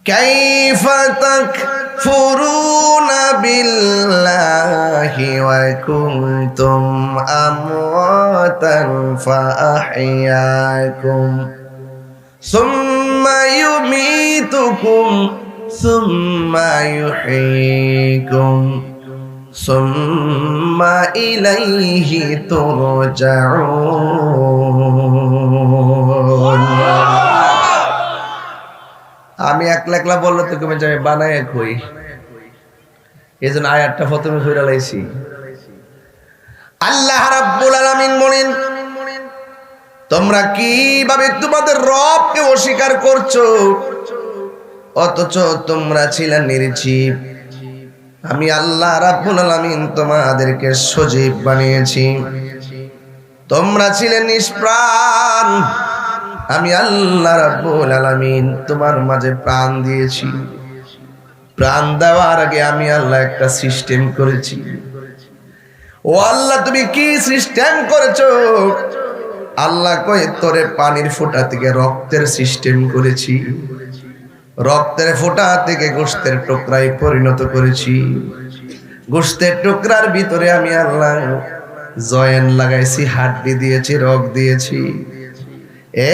কাইফা তাকফুরুনা বিল্লাহি ওয়া কুনতুম আমওয়াতান ফাআহইয়াকুম সুম্মা ইউমীতুকুম সুম্মা ইউহয়ীকুম সুম্মা ইলাইহি তুরজাউন। আমি একলা একলা বললো তো তুমি আমি বানায় কই, এই জন্য আয়াতটা প্রথমে ফিরে লাইছি। আল্লাহ রাব্বুল আলামিন বলেন, তোমরা কিভাবে তোমাদের রবকে অস্বীকার করছো, অথচ তোমরা ছিলে নির্জীব। আমি আল্লাহ রাব্বুল আলামিন তোমাদেরকে সজীব বানিয়েছি, তোমরা ছিলে নিষ্প্রাণ। আমি আল্লাহ রাব্বুল আলামিন তোমার মাঝে প্রাণ দিয়েছি। প্রাণ দেওয়ার আগে আমি আল্লাহ একটা সিস্টেম করেছি। ও আল্লাহ, তুমি কি সিস্টেম করেছো? আল্লাহ কয়, তোরে পানির ফোঁটা থেকে রক্তের সিস্টেম করেছি, রক্তের ফোঁটা থেকে গোশতের টুকরায় পরিণত করেছি। গোশতের টুকরার ভিতরে আমি আল্লাহ জয়েন লাগাইছি, হাড্ডি দিয়েছি, রগ দিয়েছি।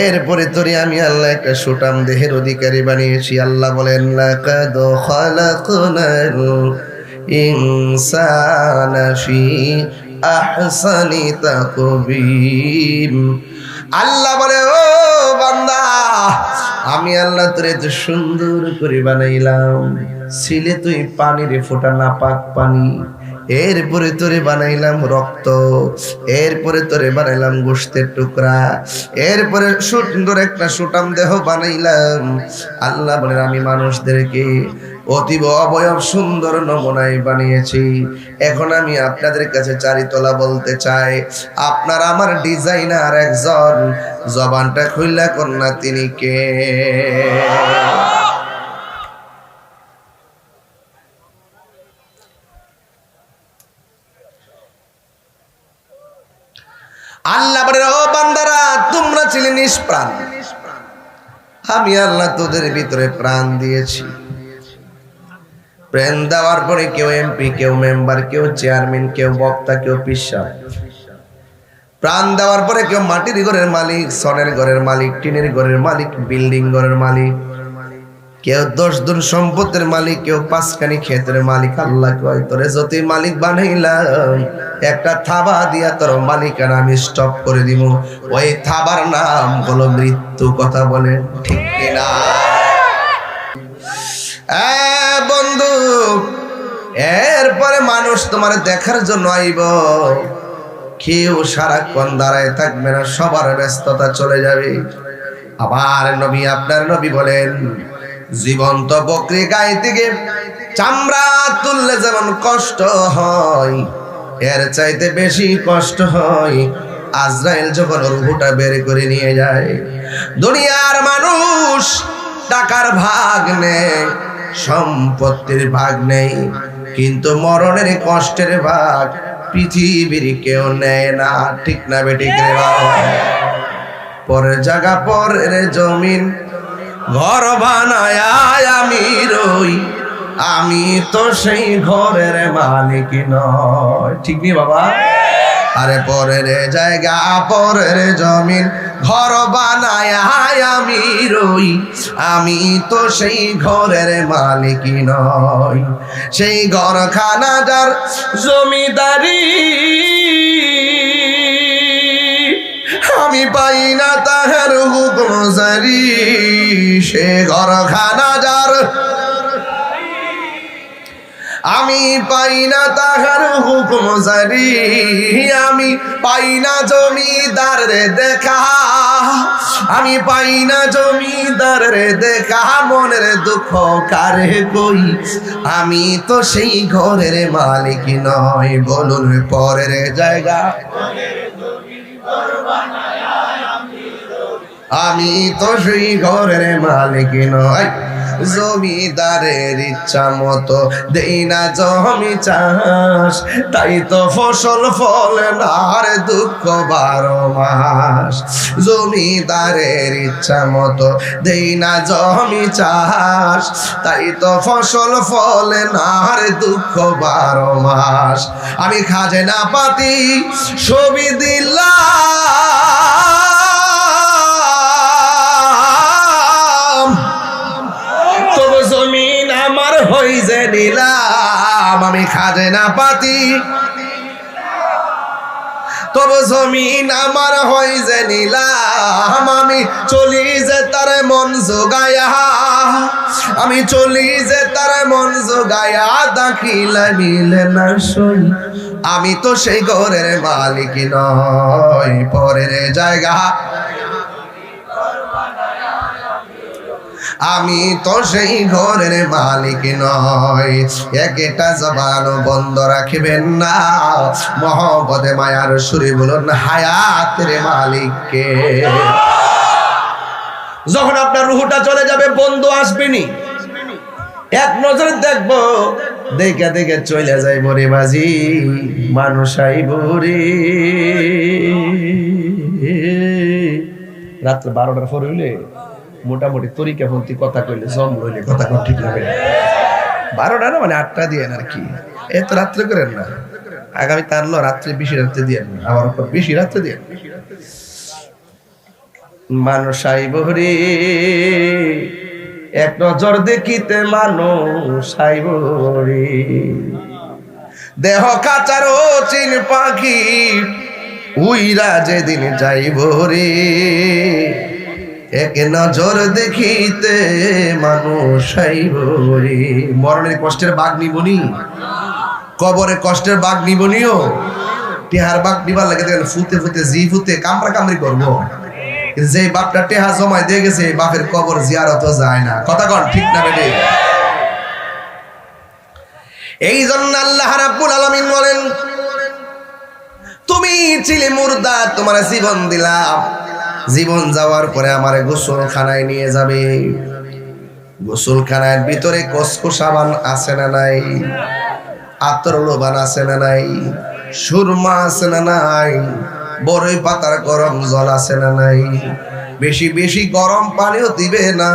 এরপরে তোরে আমি আল্লাহ একটা সুটাম দেহের অধিকারী বানিয়েছি। আল্লাহ বলেন, লাকাদ খালাকনাল ইনসানা ফি আহসানি তাকবীম। আল্লাহ বলে, ও বান্দা, আমি আল্লাহ তোরে এত সুন্দর করে বানাইলাম, ছিলে তুই পানির ফোঁটা, নাপাক পানি। এরপরে তোরে বানাইলাম রক্ত, এরপরে তোরে বানাইলাম গোশতের টুকরা, এরপরে সুন্দর একটা সুটাম দেহ বানাইলাম। আল্লাহ বলেন, আমি মানুষদেরকে অতীব অবয়ব সুন্দর নমুনায় বানিয়েছি। এখন আমি আপনাদের কাছে চারিতলা বলতে চাই, আপনার আমার ডিজাইনার একজন, জবানটা খুইলা কন্যা তিনি কে? আল্লাহ বলে, ও বান্দারা, তোমরা ছিলে নিষ্প্রাণ, আমি আল্লাহ তোদের ভিতরে প্রাণ দিয়েছি। প্রাণ দেওয়ার পরে কেউ এমপি, কেউ মেম্বার, কেউ চেয়ারম্যান, কেউ বক্তা, কেউ পিসা। প্রাণ দেওয়ার পরে কেউ মাটির ঘরের মালিক, সনের ঘরের মালিক, টিনের ঘরের মালিক, বিল্ডিং ঘরের মালিক, কেউ 10 গুণ সম্পদের মালিক, কেউ 5খানি ক্ষেতের মালিক। আল্লাহ কয়, তোরে যতই মালিক বানাইলাম, একটা থাবা দিয়া তোর মালিকানা আমি স্টপ করে দিব। ওই থাবার নাম হলো মৃত্যু। কথা বলে ঠিক কিনা? বন্ধু, এরপরে মানুষ তোমার দেখার জন্য আইব, কেউ সারাক্ষণ দাঁড়ায় থাকবে না, সবার ব্যস্ততা চলে যাবে। আবার নবী, আপনার নবী বলেন, জীবন্ত বকরি গায়ে থেকে চামড়া তুললে যেমন কষ্ট হয়, এর চাইতে বেশি কষ্ট হয় আজরাইল যখন রূহটা বের করে নিয়ে যায়। দুনিয়ার মানুষ টাকার ভাগ নেই, সম্পত্তির ভাগ নেই, কিন্তু মরণের কষ্টের ভাগ পৃথিবীর কেউ নেয় না। ঠিক না বেঠিক রে বাবা? পরের জায়গা, পরের জমিন, ঘর বানায় আমি রই, আমি তো সেই ঘরের মালিক নয়। ঠিক নি বাবা? আরে পরের জায়গা, পরের জমিন, ঘর বানায় আমি রই, আমি তো সেই ঘরের মালিক নয়। সেই ঘরখানা যার জমিদারি, আমি পাই না তাহার হুকুম জারি। সে ঘরখানা যার, আমি পাই না তাহার হুকুম জারি। আমি পাই না জমিদার রে দেখা, আমি পাই না জমিদার রে দেখা, মনের দুঃখ কারে কই, আমি তো সেই ঘরের মালিক নয়। বলুন, পরের জায়গা, আমি তো সেই ঘরের মালিক নই, জমিদারের ইচ্ছা মতো দেই না জমি চাষ, তাই তো ফসল ফলে না রে দুঃখ 12 মাস। জমিদারের ইচ্ছা মতো দেই না জমি চাষ, তাই তো ফসল ফলে না রে দুঃখ 12 মাস। আমি খাজনা পাতি ছবি দিলাম, তবু জমিন আমার হই যে নিলাম। আমি খাজনা পাতি তবু জমিন আমার হই যে নিলাম। আমি চলি যে তার মন জোগায়া, আমি চলি যে তার মন জোগায়া, দাখিলা মিলে না সই। আমি তো সেই ঘরের মালিক নই, পরের জায়গা। আমি তো সেই ঘরের মালিক নই। একটা জবান বন্ধ রাখবেন না, মহব্বতে মায়ার সুরে বলুন হায়াতের মালিককে। যখন আপনার রুহটা চলে যাবে, বন্ধু আসবেনি, এক নজরে দেখবো, দেখে দেখে চলে যাইব রে বাজি, মানুষ আইব রে। রাত্র 12টার পর হইলে মোটামুটি তরিকা ফন্তি কথা কইলে জম রইলে কথা কোন ঠিক লাগে না। 12টা না মানে 8টা দিয়ে আর কি, এত রাত্রে করেন না। আগামী তারলো রাত্রে বেশি রাত্রে দিয়ে না, আবার বেশি রাত্রে দিয়ে। মানুষ আইব রে, এক নজর দেখিতে মানুষ আইব রে। দেহ কাচারো চিন পাখি উইরা যেদিন যাইব রে, এক নজর দেখিতে মানুষ আইব রে। মরণের কষ্টের বাঘ নিবনি, কবরে কষ্টের বাঘ নিবনিও, টেহার বাঘ নিবার লাগে দেখেন ফুতে ফুতে জি ফুতে কামড়া কামড়ি করবো। যে বাপটা টেহা জমায় দিয়ে গেছে, বাপের কবর জিয়ারত যায় না। কথা কন ঠিক না বেটে? এই জন্য আল্লাহ রাব্বুল আলামিন বলেন, তুমি ছিলে মুর্দা, তোমার জীবন দিলাম, জীবন যাওয়ার পরে আমার গোসলখানায় নিয়ে যাবে। গোসলখানার ভিতরে কসকো সাবান আছে না নাই, আতর লোবান আছে না নাই, সুরমা আছে না নাই, বড়ই পাতার গরম জল আছে না নাই। বেশি বেশি গরম পানিও দিবে না,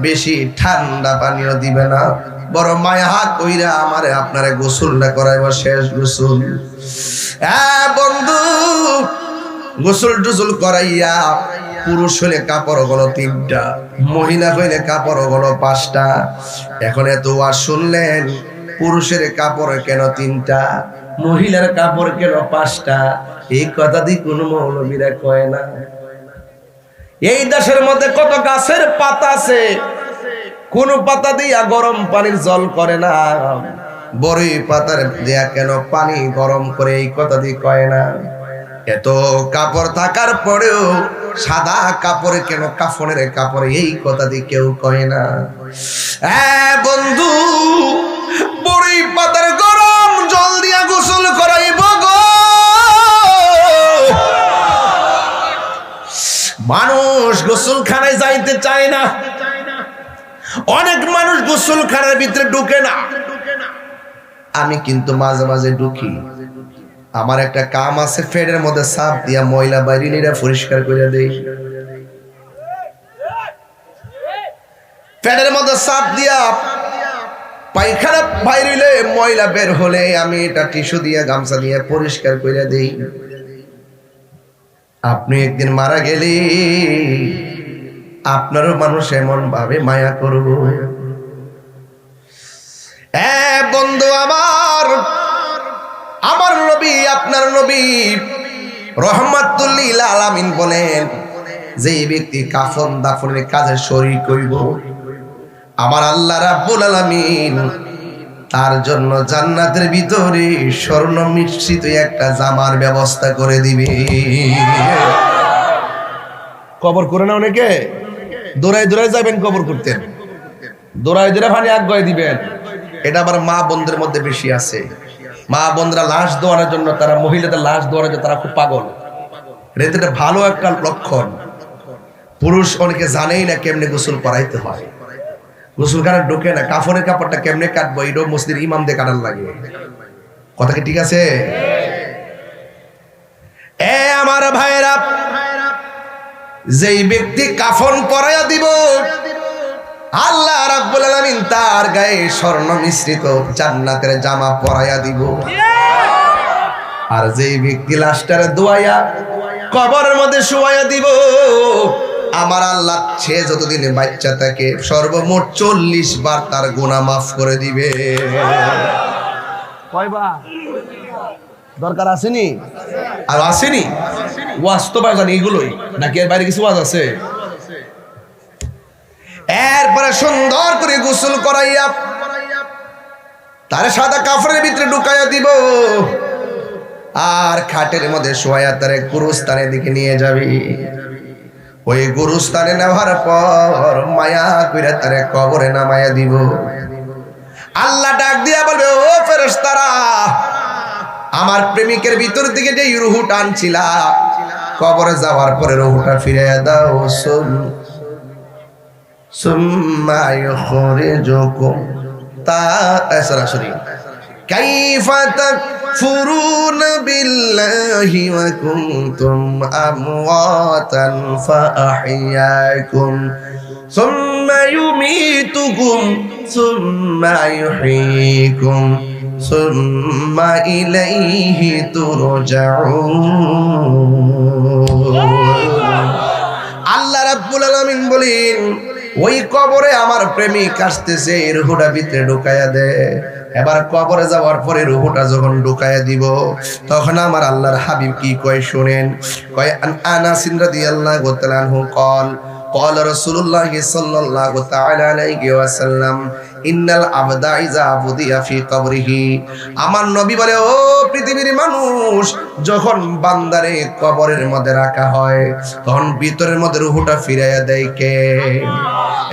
বেশি ঠান্ডা পানিও দিবে না, বড় মায়া কইরা আমারে আপনারে গোসলটা করাইব, শেষ গোসল। বন্ধু, গোসল টুসল করাইয়া পুরুষ হইলে কাপড় হলো 3টা, মহিলা হইলে কাপড় হলো 5টা। এখন এত আর শুনলেন, পুরুষের কাপড় কেন 3টা, মহিলার কাপড় কেন 5টা? এই কথা দিয়ে কোন মৌলবীরা কয় না। এই দেশের মধ্যে কত গাছের পাতা আছে, কোন পাতা দিয়া গরম পানির জল করে না, বড়ই পাতার দিয়া কেন পানি গরম করে, এই কথা দিয়ে কয় না। এত কাপড় থাকার পরেও সাদা কাপড়ে কেন কাফনের কাপড়ে, এই কথা দিয়ে কেউ কয় না। বন্ধু, বড়ই পাতার গরম জল দিয়া গোসল করাইব গো। মানুষ গোসলখানায় যাইতে চায় না, অনেক মানুষ গোসলখানার ভিতরে ঢুকে না। আমি কিন্তু মাঝে মাঝে ঢুকি, আমার একটা কাম আছে, ফেডের মধ্যে সাপ দিয়া ময়লা বাইরে নিয়ে পরিষ্কার করে দেই। ফেডের মধ্যে সাপ দিয়া পায়খানা বাইরে ময়লা বের হলে আমি এটা টিস্যু দিয়া গামছা দিয়ে পরিষ্কার করে দেই। আপনি একদিন মারা গেলে আপনারও মানুষ এমন ভাবে মায়া করব। বন্ধু আমার, আমার নবী, আপনার নবী রহমাতুল লিল আলামিন বলেন, যে ব্যক্তি কাফন দাফনের কাজে শরীক হইব, আমার আল্লাহ রাব্বুল আলামিন তার জন্য জান্নাতের ভিতরে স্বর্ণ মিশ্রিত একটা জামার ব্যবস্থা করে দিবে। কবর করে না অনেকে, দৌড়ায় দৌড়ায় যাবেন কবর করতেন, দৌড়ায় দৌড়ায় পানি আগ দিবেন। এটা আবার মা বোনদের মধ্যে বেশি আছে। মা বোনরা লাশ দোয়ানোর জন্য, তারা মহিলাদের লাশ দোয়ানোর জন্য তারা খুব পাগল। এটা ভালো একটা লক্ষণ। পুরুষ অনেকে জানেই না কেমনে গোসল করাইতে হয়, গোসল করা ঢোকে না, কাফনের কাপড়টা কেমনে কাটবো এটাও মসজিদের ইমাম দিয়ে কাটার লাগে। কথা কি ঠিক আছে? এ আমার ভাইরা, যেই ব্যক্তি কাফন পরাইয়া দিব আল্লাহ রাব্বুল আলামিন তার গায়ে স্বর্ণ মিশ্রিত জান্নাতের জামা পরাইয়া দিব। আর যেই ব্যক্তি লাশটারে দোয়াইয়া কবরের মধ্যে শুয়াইয়া দিব আমার আল্লাহ সে যতদিন বাচ্চা থাকে সর্বমোট 40 বার তার গুনাহ মাফ করে দিবে। কয়বার দরকার আসেনি? আর আসেনি ওয়াজ তো জানি এগুলোই নাকি এর বাইরে কিছু ওয়াজ আছে? এরপরে সুন্দর করে গোসল করাইয়া তার সাদা কাপড়ের ভিতরে ঢুকাইয়া দিব আর খাটের মধ্যে শোয়া তারে গুরুস্থানের দিকে নিয়ে যাবি। ওই গুরুস্থানে নেওয়ার পর মায়া কইরা তারে কবরে নামাইয়া দিব। আল্লাহ ডাক দিয়া বলবে, ও ফেরেশতারা, আমার প্রেমিকের ভিতর থেকে যে রূহ টানছিলা কবরে যাওয়ার পরে রূহটা ফিরাইয়া দাও। সুম্মা ইখরিজুকুম সরাসরি কাইফা তাকফুরুনা বিল্লাহি ওয়া কুনতুম আমওয়াতান ফাআহইয়াকুম সুম্মা ইউমীতুকুম সুম্মা ইউহয়ীকুম সুম্মা ইলাইহি তুরজাউন। আল্লাহ রাব্বুল আলামিন বলেন, ওই কবরে আমার প্রেমিক আসতেছে, রূহটা ভিতরে ঢুকাইয়া দে। এবার কবরে যাওয়ার পরে রূহটা যখন ঢুকাইয়া দিব তখন আমার আল্লাহর হাবিব কি কয় শুনেন। কয় আনাস রাদিয়াল্লাহু তাআলা আনহু قال قال رسول الله صلى الله تعالى عليه وسلم ان العبد اذا وضع في قبره। আমার নবী বলে, ও পৃথিবীর মানুষ, যখন বান্দারে কবরের মধ্যে রাখা হয় তখন ভিতরের মধ্যে রূহটা ফিরাইয়া দেয় কে?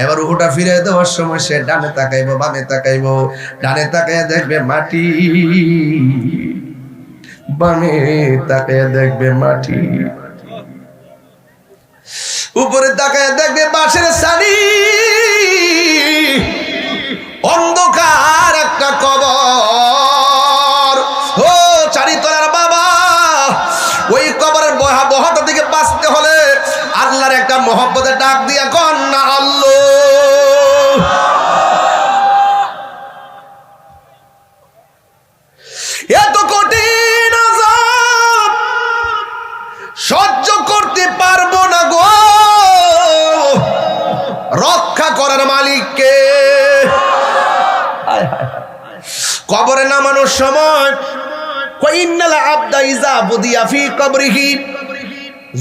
এবার রূহটা ফিরাইয়া দেওয়ার সময় সে ডানে তাকাইবো বামে তাকাইবো, ডানে তাকাইয়া দেখবে মাটি, বামে তাকাইয়া দেখবে মাটি, উপরে তাকায় দেখবে বাঁশের সারি, অন্ধকার একটা কবর। ও চারিতলার বাবা, ওই কবরের ভয়াবহতা থেকে বাঁচতে হলে আল্লাহর একটা মহব্বতের ডাক দিয়া কন না আল্লাহ। এত কঠিন আযাব সহ্য করতে পারবো না গো, রক্ষা করার মালিক কে? কবরে নামানোর সময় ইন্নাল আবদা ইযা বুদিয়া ফি কবরিহি,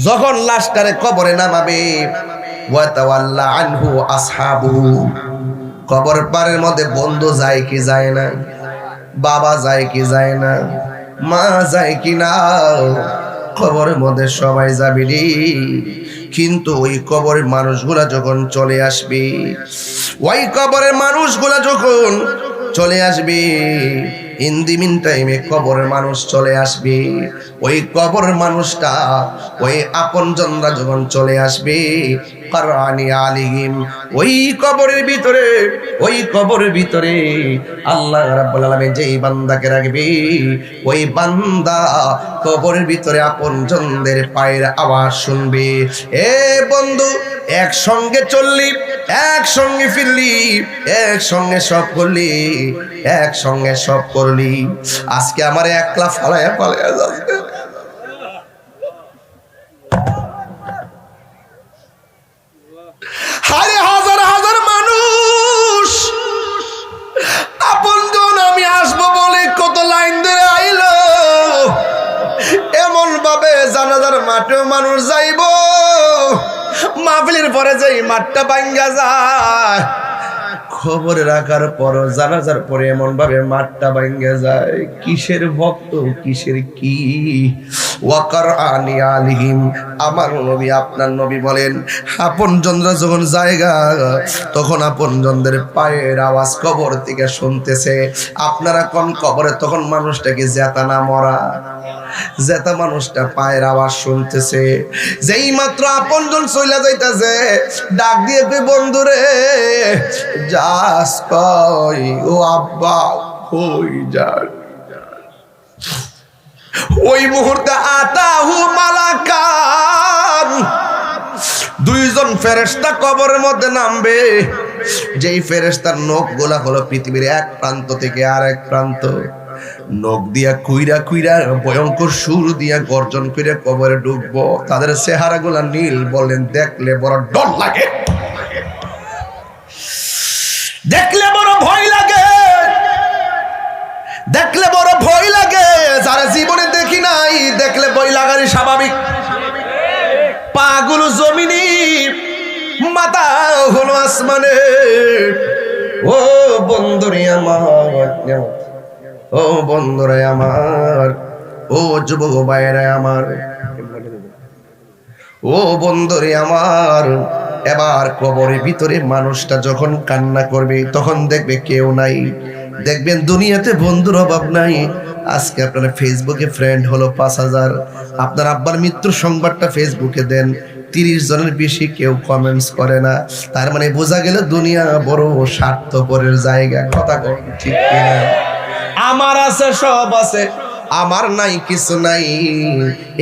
যখন লাশটারে কবরে নামাবে ওয়া তাওয়াল্লা আনহু আসহাবুহু, কবর পারের মধ্যে বন্ধু যায় কি যায় না, বাবা যায় কি যায় না, মা যায় কি না, কবরের মধ্যে সবাই যাবি রে। কিন্তু ওই কবরের মানুষগুলা যখন চলে আসবে, ওই কবরের মানুষগুলা যখন চলে আসবে, ইন দি মিন টাইমে কবরের মানুষ চলে আসবে, ওই কবরের মানুষটা ওই আপনজনরা যখন চলে আসবে কারানি আলিহিম, ওই কবরের ভিতরে আল্লাহ রাব্বুল আলামিন যেই বান্দাকে রাখবে ওই বান্দা কবরের ভিতরে আপনজনদের পায়ের আওয়াজ শুনবে। এ বন্ধু, একসঙ্গে চললি, একসঙ্গে ফিরলি, একসঙ্গে সব করলি, একসঙ্গে সব করলি, আজকে আমার একলা ফালাইয়া যাচ্ছে। হারে হাজার হাজার মানুষ আপনজন আমি আসবো বলে কত লাইন ধরে আইলো, এমন ভাবে জানাজার মাঠেও মানুষ যাইব, মাহফিলের পরে যাই মাঠটা ভাঙ্গা যায়, খবরে রাখার পর জানাজার পরে এমন ভাবে মাঠটা ভাঙ্গা যায়। কিসের ভক্ত, কিসের কি ওয়া কারআনি আলিহিম, আমার নবী আপনার নবী বলেন আপনজনরা যখন জায়গা তখন আপনজনদের পায়ের আওয়াজ কবর থেকে শুনতেছে। আপনারা কোন কবরে তখন মানুষটাকে জেতা না মরা, জেতা মানুষটা পায়ের আওয়াজ শুনতেছে। যেই মাত্র আপনজন চইলা যাইতাছে ডাক দিয়ে কই বন্ধুরে যাস কই, ও আব্বা কই যান। ওই মুহূর্তে আতাহু মালাকান, দুইজন ফেরেশতা কবরের মধ্যে নামবে। যেই ফেরেশতার নখ গোলা হলো পৃথিবীর এক প্রান্ত থেকে আরেক প্রান্ত, নখ দিয়া কুইরা কুইরা ভয়ঙ্কর সুর দিয়া গর্জন কইরা কবরে ঢুকবো। তাদের চেহারা গুলা নীল, বলেন দেখলে বড় ডর লাগে, দেখলে বড় ভয় লাগে, দেখলে বড় ভয় লাগে। যারা জীবনে দেখি নাই দেখলে ভয় লাগারই স্বাভাবিক। পাগুলো জমিনে, মাথা হলো আসমানে। ও বন্ধুরে আমার, ও বন্ধুরে আমার, ও যুবক ভাইরা আমার, ও বন্ধুরে আমার, এবার কবরের ভিতরে মানুষটা যখন কান্না করবে তখন দেখবে কেউ নাই। দেখবেন দুনিয়াতে বন্ধুর অভাব নাই। আজকে আপনার ফেসবুকে ফ্রেন্ড হলো 5000, আপনার আব্বার মৃত্যুর সংবাদটা ফেসবুকে দেন, 30 জনের বেশি কেউ কমেন্টস করে না। তার মানে বোঝা গেল দুনিয়া বড় স্বার্থপরের জায়গা। কথা ঠিক কিনা? আমার আছে সব আছে, আমার নাই কিছু নাই,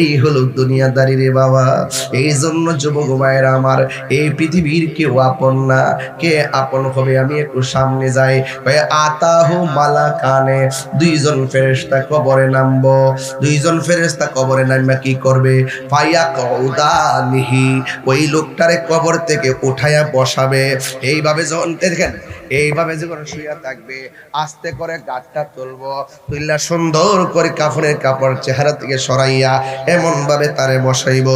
এই হলো দুনিয়াদারি রে বাবা। এই জন্য যুবক ভাইরা আমার, এই পৃথিবীর কেউ আপন না। কে আপন হবে? আমি একটু সামনে যাই। আতাহু মালাকানে, দুইজন ফেরেশতা কবরে নামবো। দুইজন ফেরেশতা কবরে নামবা কি করবে? ফায়াকুদানিহি, ওই লোকটারে কবর থেকে উঠায়া বসাবে। এইভাবে যখন দেখেন, এইভাবে যখন শুয়ে থাকবে, আস্তে করে গাঁটটা তুলবো, তুললা সুন্দর করে কাফনের কাপড় চেহারা থেকে সরাইয়া এমন ভাবে তারে বসাইব।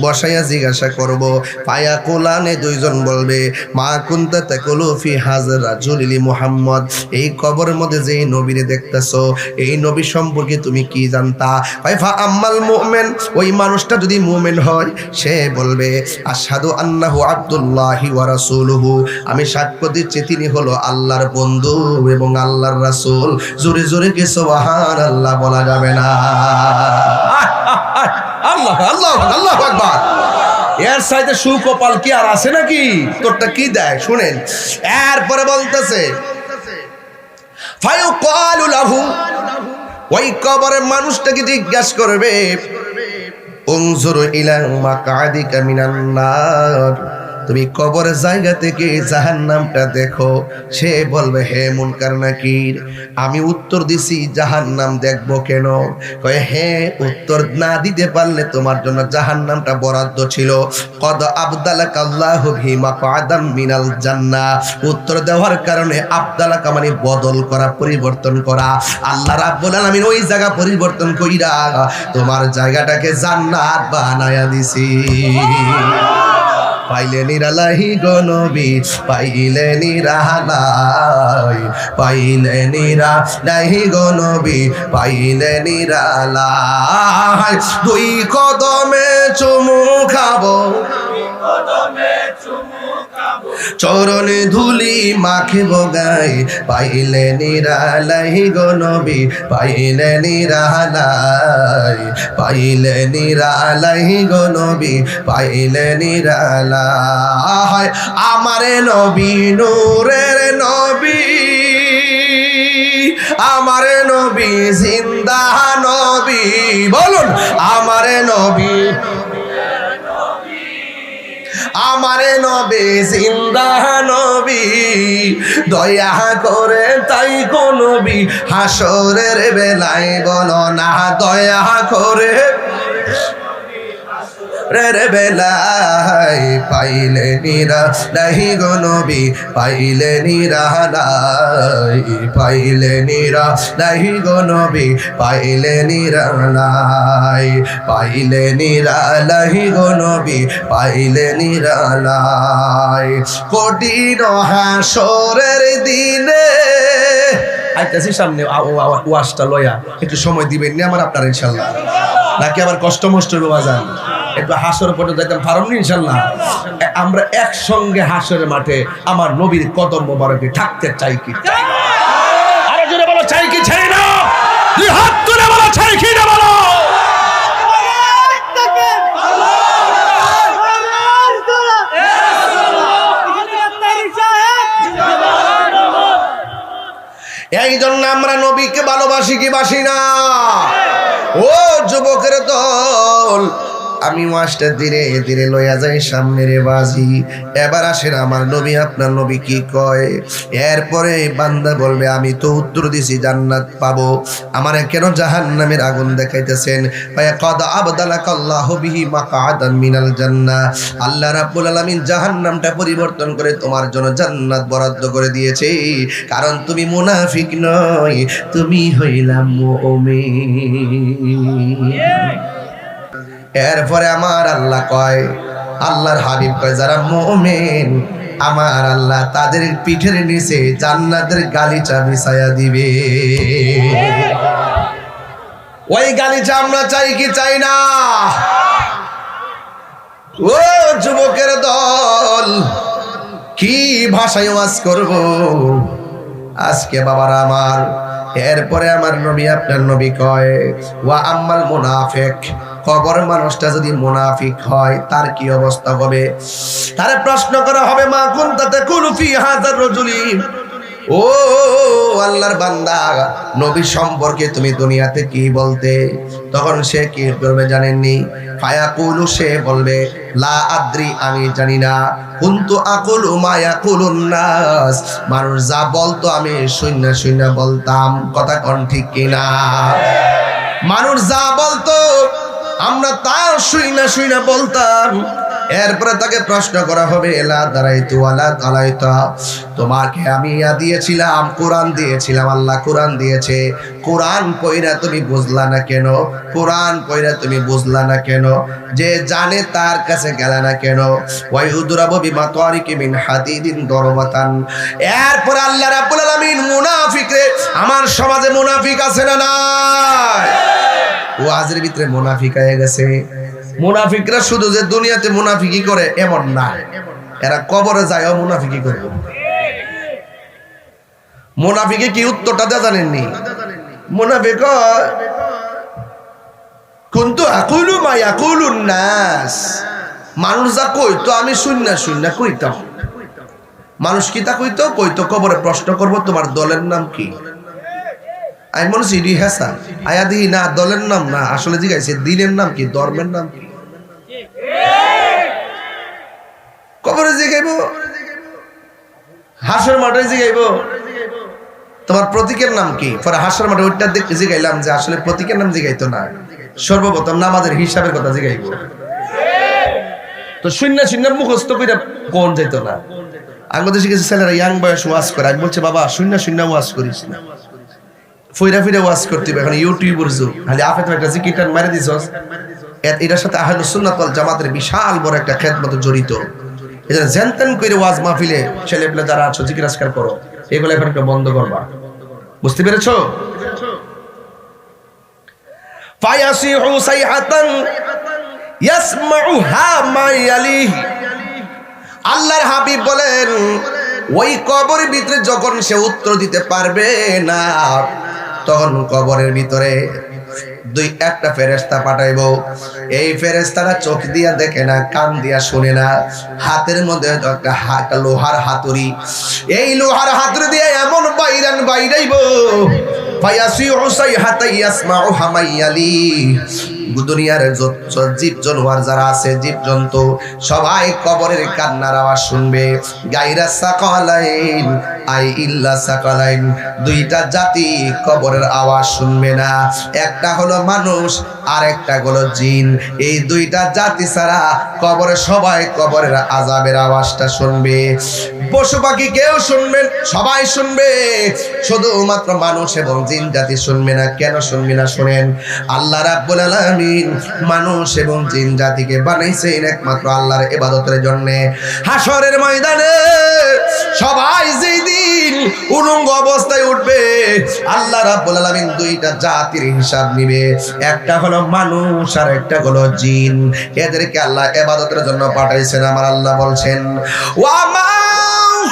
বসাইয়া জিজ্ঞাসা করব, পায়া কোলানে দুইজন বলবে, মা কুনতা তাকুলু ফি হাযা রাজুলি মুহাম্মদ, এই কবরের মধ্যে যে নবীরে দেখতেছো এই নবী সম্পর্কে তুমি কি জানতা? ফাইফা আম্মাল মুমিন, ওই মানুষটা যদি মুমিন হয় সে বলবে আশহাদু আন্নাহু আব্দুল্লাহি ওয়া রাসূলুহু, আমি সাক্ষ্য দিচ্ছি তিনি হলো আল্লাহর বন্ধু এবং আল্লাহর রাসূল। জোরে জোরে কি সুবহানাল্লাহ বলা যাবে না? আল্লাহ আল্লাহ আল্লাহু আকবার। এর সাথে সুকপাল কি আর আছে নাকি? তোরটা কি দেয় শুনেন। এরপরে বলতেছে ফায়ুকালু লাহু, ওই কবরের মানুষটাকে জিজ্ঞাসা করবে, উনজুর ইলা মাকাদিকা মিনান নার, তুমি কবরের জায়গা থেকে জাহান্নামটা দেখো। সে বলবে, হে মুনকার নাকির, আমি উত্তর দিছি জাহান্নাম দেখবো কেন? কয়, হে, উত্তর না দিতে পারলে তোমার জন্য জাহান্নামটা বরাদ্দ ছিল। কদ আবদালাকা আল্লাহু বিমা কাদাম মিনাল জান্নাহ, উত্তর দেওয়ার কারণে আবদালাকা মানে বদল করা, পরিবর্তন করা। আল্লাহ রাব্বুল আলামিন ওই জায়গা পরিবর্তন কইরা তোমার জায়গাটাকে জান্নাত বানায়া দিছি। পাইলে নিরালাহি গো নবী, পাইলে নিরালাই, পাইলে নিরালাহি গো নবী, পাইলে নিরালাই। দুই কদমে চুমু খাবো, চরণে ধুলি মাখিব গাই, পাইলে নিরালাই গো নবী, পাইলে নিরালাই, পাইলে নিরালাই গো নবী, পাইলে নিরালাই। আমারে নবী নূরের নবী, আমারে নবী জিন্দা নবী, বলুন আমারে নবী, আমারে নবী জিন্দা নবী, দয়া করে তাই গো নবী হাসরের বেলায় বলো না, দয়া করে রে বেলায়, পাইলে নিরালাই গো নবী, পাইলে নিরালাই, পাইলে নিরালাই গো নবী, পাইলে নিরালাই, পাইলে নিরালাই গো নবী, পাইলে নিরালাই। কঠিন হাসরের দিনে আইতাছি সামনে ওয়াজটা লয়া, একটু সময় দিবেন না আমার আপনার ইনশাআল্লাহ। নাকি আবার কষ্ট মষ্ট বাজান? একটু হাসর পর্যন্ত যাইতাম পারম না ইনশাল্লাহ। আমরা একসঙ্গে হাসরের মাঠে আমার নবীর কদম মোবারকে থাকতে চাই কি চাই না? আরো জোরে বলো চাই কি চাই না? দুই হাত তুলে বলো চাই কি না বলো? এই জন্য আমরা নবীকে ভালোবাসি কি বাসি না? ও যুবকের দল, আমি ওয়াজটা ধীরে ধীরে লইয়া যাই সামনে রে বাজি। এবার আসেন আমার নবী, আপনার নবী কি কয়? এরপরে বান্দা বলবে আমি তো উত্তর দিছি জান্নাত পাবো, আমারে কেন জাহান্নামের আগুন দেখাইতেছেন? ফায়াকাদ আবদালাকাল্লাহু বিহি মাকআদান মিনাল জান্নাহ, আল্লাহ রাব্বুল আলামিন জাহান্নামটা পরিবর্তন করে তোমার জন্য জান্নাত বরাদ্দ করে দিয়েছে, কারণ তুমি মুনাফিক নয়, তুমি হইলা মুমিন। এরপরে আমার আল্লাহ কয়, আল্লাহর হাবিব কয় যারা মুমিন আমার আল্লাহ তাদের পিঠের নিচে জান্নাতের গালিচা বিছায়া দিবে। ওই গালিচা আমরা চাই কি চাই না? ও যুবকের দল, কি ভাষায় ওয়াজ করব আজকে বাবারা আমার? এরপরে আমার নবী, আপনার নবী কয় ওয়া আম্মাল মুনাফিক, কবর মানুষটা যদি মুনাফিক হয় তার কি অবস্থা হবে? তারে প্রশ্ন করা হবে মা কুনতা তাকুলু ফি হাযার রাজুলি, ও আল্লাহর বান্দা নবী সম্পর্কে তুমি দুনিয়াতে কি বলতে? তখন সে কি বলবে জানেননি? ফায়াকুলু, সে বলবে লা আদ্রি, আমি জানি না। কুনতু আকুলু মা ইয়াকুলুন নাস, মানুষ যা বলতো আমি শুইনা শুইনা বলতাম। কথা কোন ঠিক কিনা? মানুষ যা বলতো আমরা তার শুইনা শুইনা বলতাম। এরপরে তাকে প্রশ্ন করা হবে এলা দাঁড়াইতু আলা দাঁড়াইতা, তোমাকে আমি দিয়েছিলাম, কোরআন দিয়েছিলাম, আল্লাহ কোরআন দিয়েছে, কোরআন পয়রা তুমি বুঝলা না কেন? কোরআন পয়রা তুমি বুঝলা না কেন? যে জানে তার কাছে গেলা না কেন? ওয়াই উদরাবু বিমা তারিকি মিন হাদিদিন দরবাতান। এরপর আল্লাহ রাব্বুল আলামিন মুনাফিকরে, আমার সমাজে মুনাফিক আছে না নাই? ওয়াজের ভিতরে মুনাফিক হয়ে গেছে। মুনাফিকরা শুধু যে দুনিয়াতে মুনাফিকি করে এমন না, এরা কবরে যায়ও মুনাফিকি করবে। মুনাফিকে কি উত্তরটা দেয়া জানেননি? মুনাফিক কুনতু আকুলু মা ইয়াকুলুন নাস, মানুষ যা কইতো আমি শুননা শুননা কইতাম। মানুষ কি তা কইতো? কইতো কবরে প্রশ্ন করব তোমার দলের নাম কি? আমি মনে হচ্ছি হেসা আয়া দিই না, দলের নাম না, আসলে জিজ্ঞাসা দিনের নাম কি, ধর্মের নাম কি? কবরে জিগাইব, হাসর মাঠে জিগাইব তোমার প্রতীকের নাম কি? পরে হাসর মাঠে ওইটা দেখতে জিগাইলাম যে আসলে প্রতীকের নাম জিগাইতো না, সর্বপ্রথম নামাজের হিসাবের কথা জিগাইব। তো শূন্য শূন্য মুখস্থ করে কোন যেত না। আমাদের শিখেছে ছেলেরা ইয়াং বয়স ওয়াজ করে, আমি বলছে বাবা শূন্য শূন্য ওয়াজ করিস না, ফইরা ফিরে ওয়াজ করতে হবে। এখন ইউটিউবের যুগ, খালি আপনি তো একটা জিকিরটান মারি দিছস। এটার সাথে আহলুস সুন্নাত ওয়াল জামাতের বিশাল বড় একটা খেদমত জড়িত। এজন্য জানতেন কইরে ওয়াজ মাহফিলে ছেলেপেলে যারা আছো জিকির আজকার করো, এগুলো এখন একটু বন্ধ করবা। বুঝতে পেরেছো? ফায়াসিহু সাইহাতান ইয়াসমাউহা মা ইয়ালিহি, আল্লাহর হাবিব বলেন ওই কবরের ভিতরে যখন সে উত্তর দিতে পারবে না, তখন কবরের ভিতরে একটা ফেরেশতা পাঠাইবো। এই ফেরেশতারা চোখ দিয়া দেখে না, কান দিয়া শুনে না, হাতের মধ্যে একটা লোহার হাতুড়ি, এই লোহার হাতুড়ি দিয়ে এমন বাইরাইবো ফায়াসিহু সাইহাতা ইয়াসমাউহা মা ইয়ালিহি, দুনিয়ার জীব জানোয়ার যারা আছে, জীব জন্তু সবাই কবরের কান্নার আওয়াজ শুনবে। গায়রা সাকালাইন আই ইল্লা সাকালাইন, দুইটা জাতি কবরের আওয়াজ শুনবে না, একটা হলো মানুষ আর একটা হলো জিন। এই দুইটা জাতি ছাড়া কবরে সবাই কবরের আযাবের আওয়াজটা শুনবে। পশু পাখি কেউ শুনবে, সবাই শুনবে, শুধুমাত্র মানুষ এবং জিন জাতি শুনবে না। কেন শুনবে না? শুনেন, আল্লাহ রাব্বুল আলামিন মানুষ এবং জিন জাতিকে বানাইছেন একমাত্র আল্লাহর ইবাদতের জন্য। হাসরের ময়দানে সবাই যেই দিন উলঙ্গ অবস্থায় উঠবে, আল্লাহ রাব্বুল আলামিন দুইটা জাতির হিসাব নিবে, একটা হলো মানুষ আর একটা হলো জিন। এদেরকে আল্লাহ ইবাদতের জন্য পাঠাইছেন। আমার আল্লাহ বলছেন ওয়া মা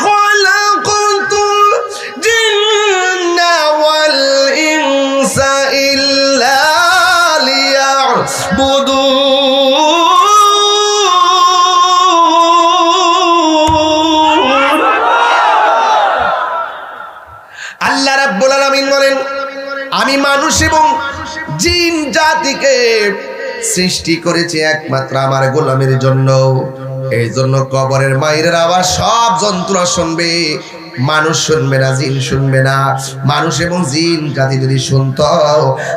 খালাকাতুল জিন্না ওয়াল ইনসা ইল্লা লিয়াবুদুন। আল্লাহ রাব্বুল আলামিন বলেন আমি মানুষ এবং জিন জাতিকে সৃষ্টি করেছি একমাত্র আমার গোলামের জন্য। এই জন্য কবরের মায়ের আওয়াজ সব জন্তুরা শুনবে, মানুষ শুনবে না, জিন শুনবে না। মানুষ এবং জিন জাতি যদি শুনতো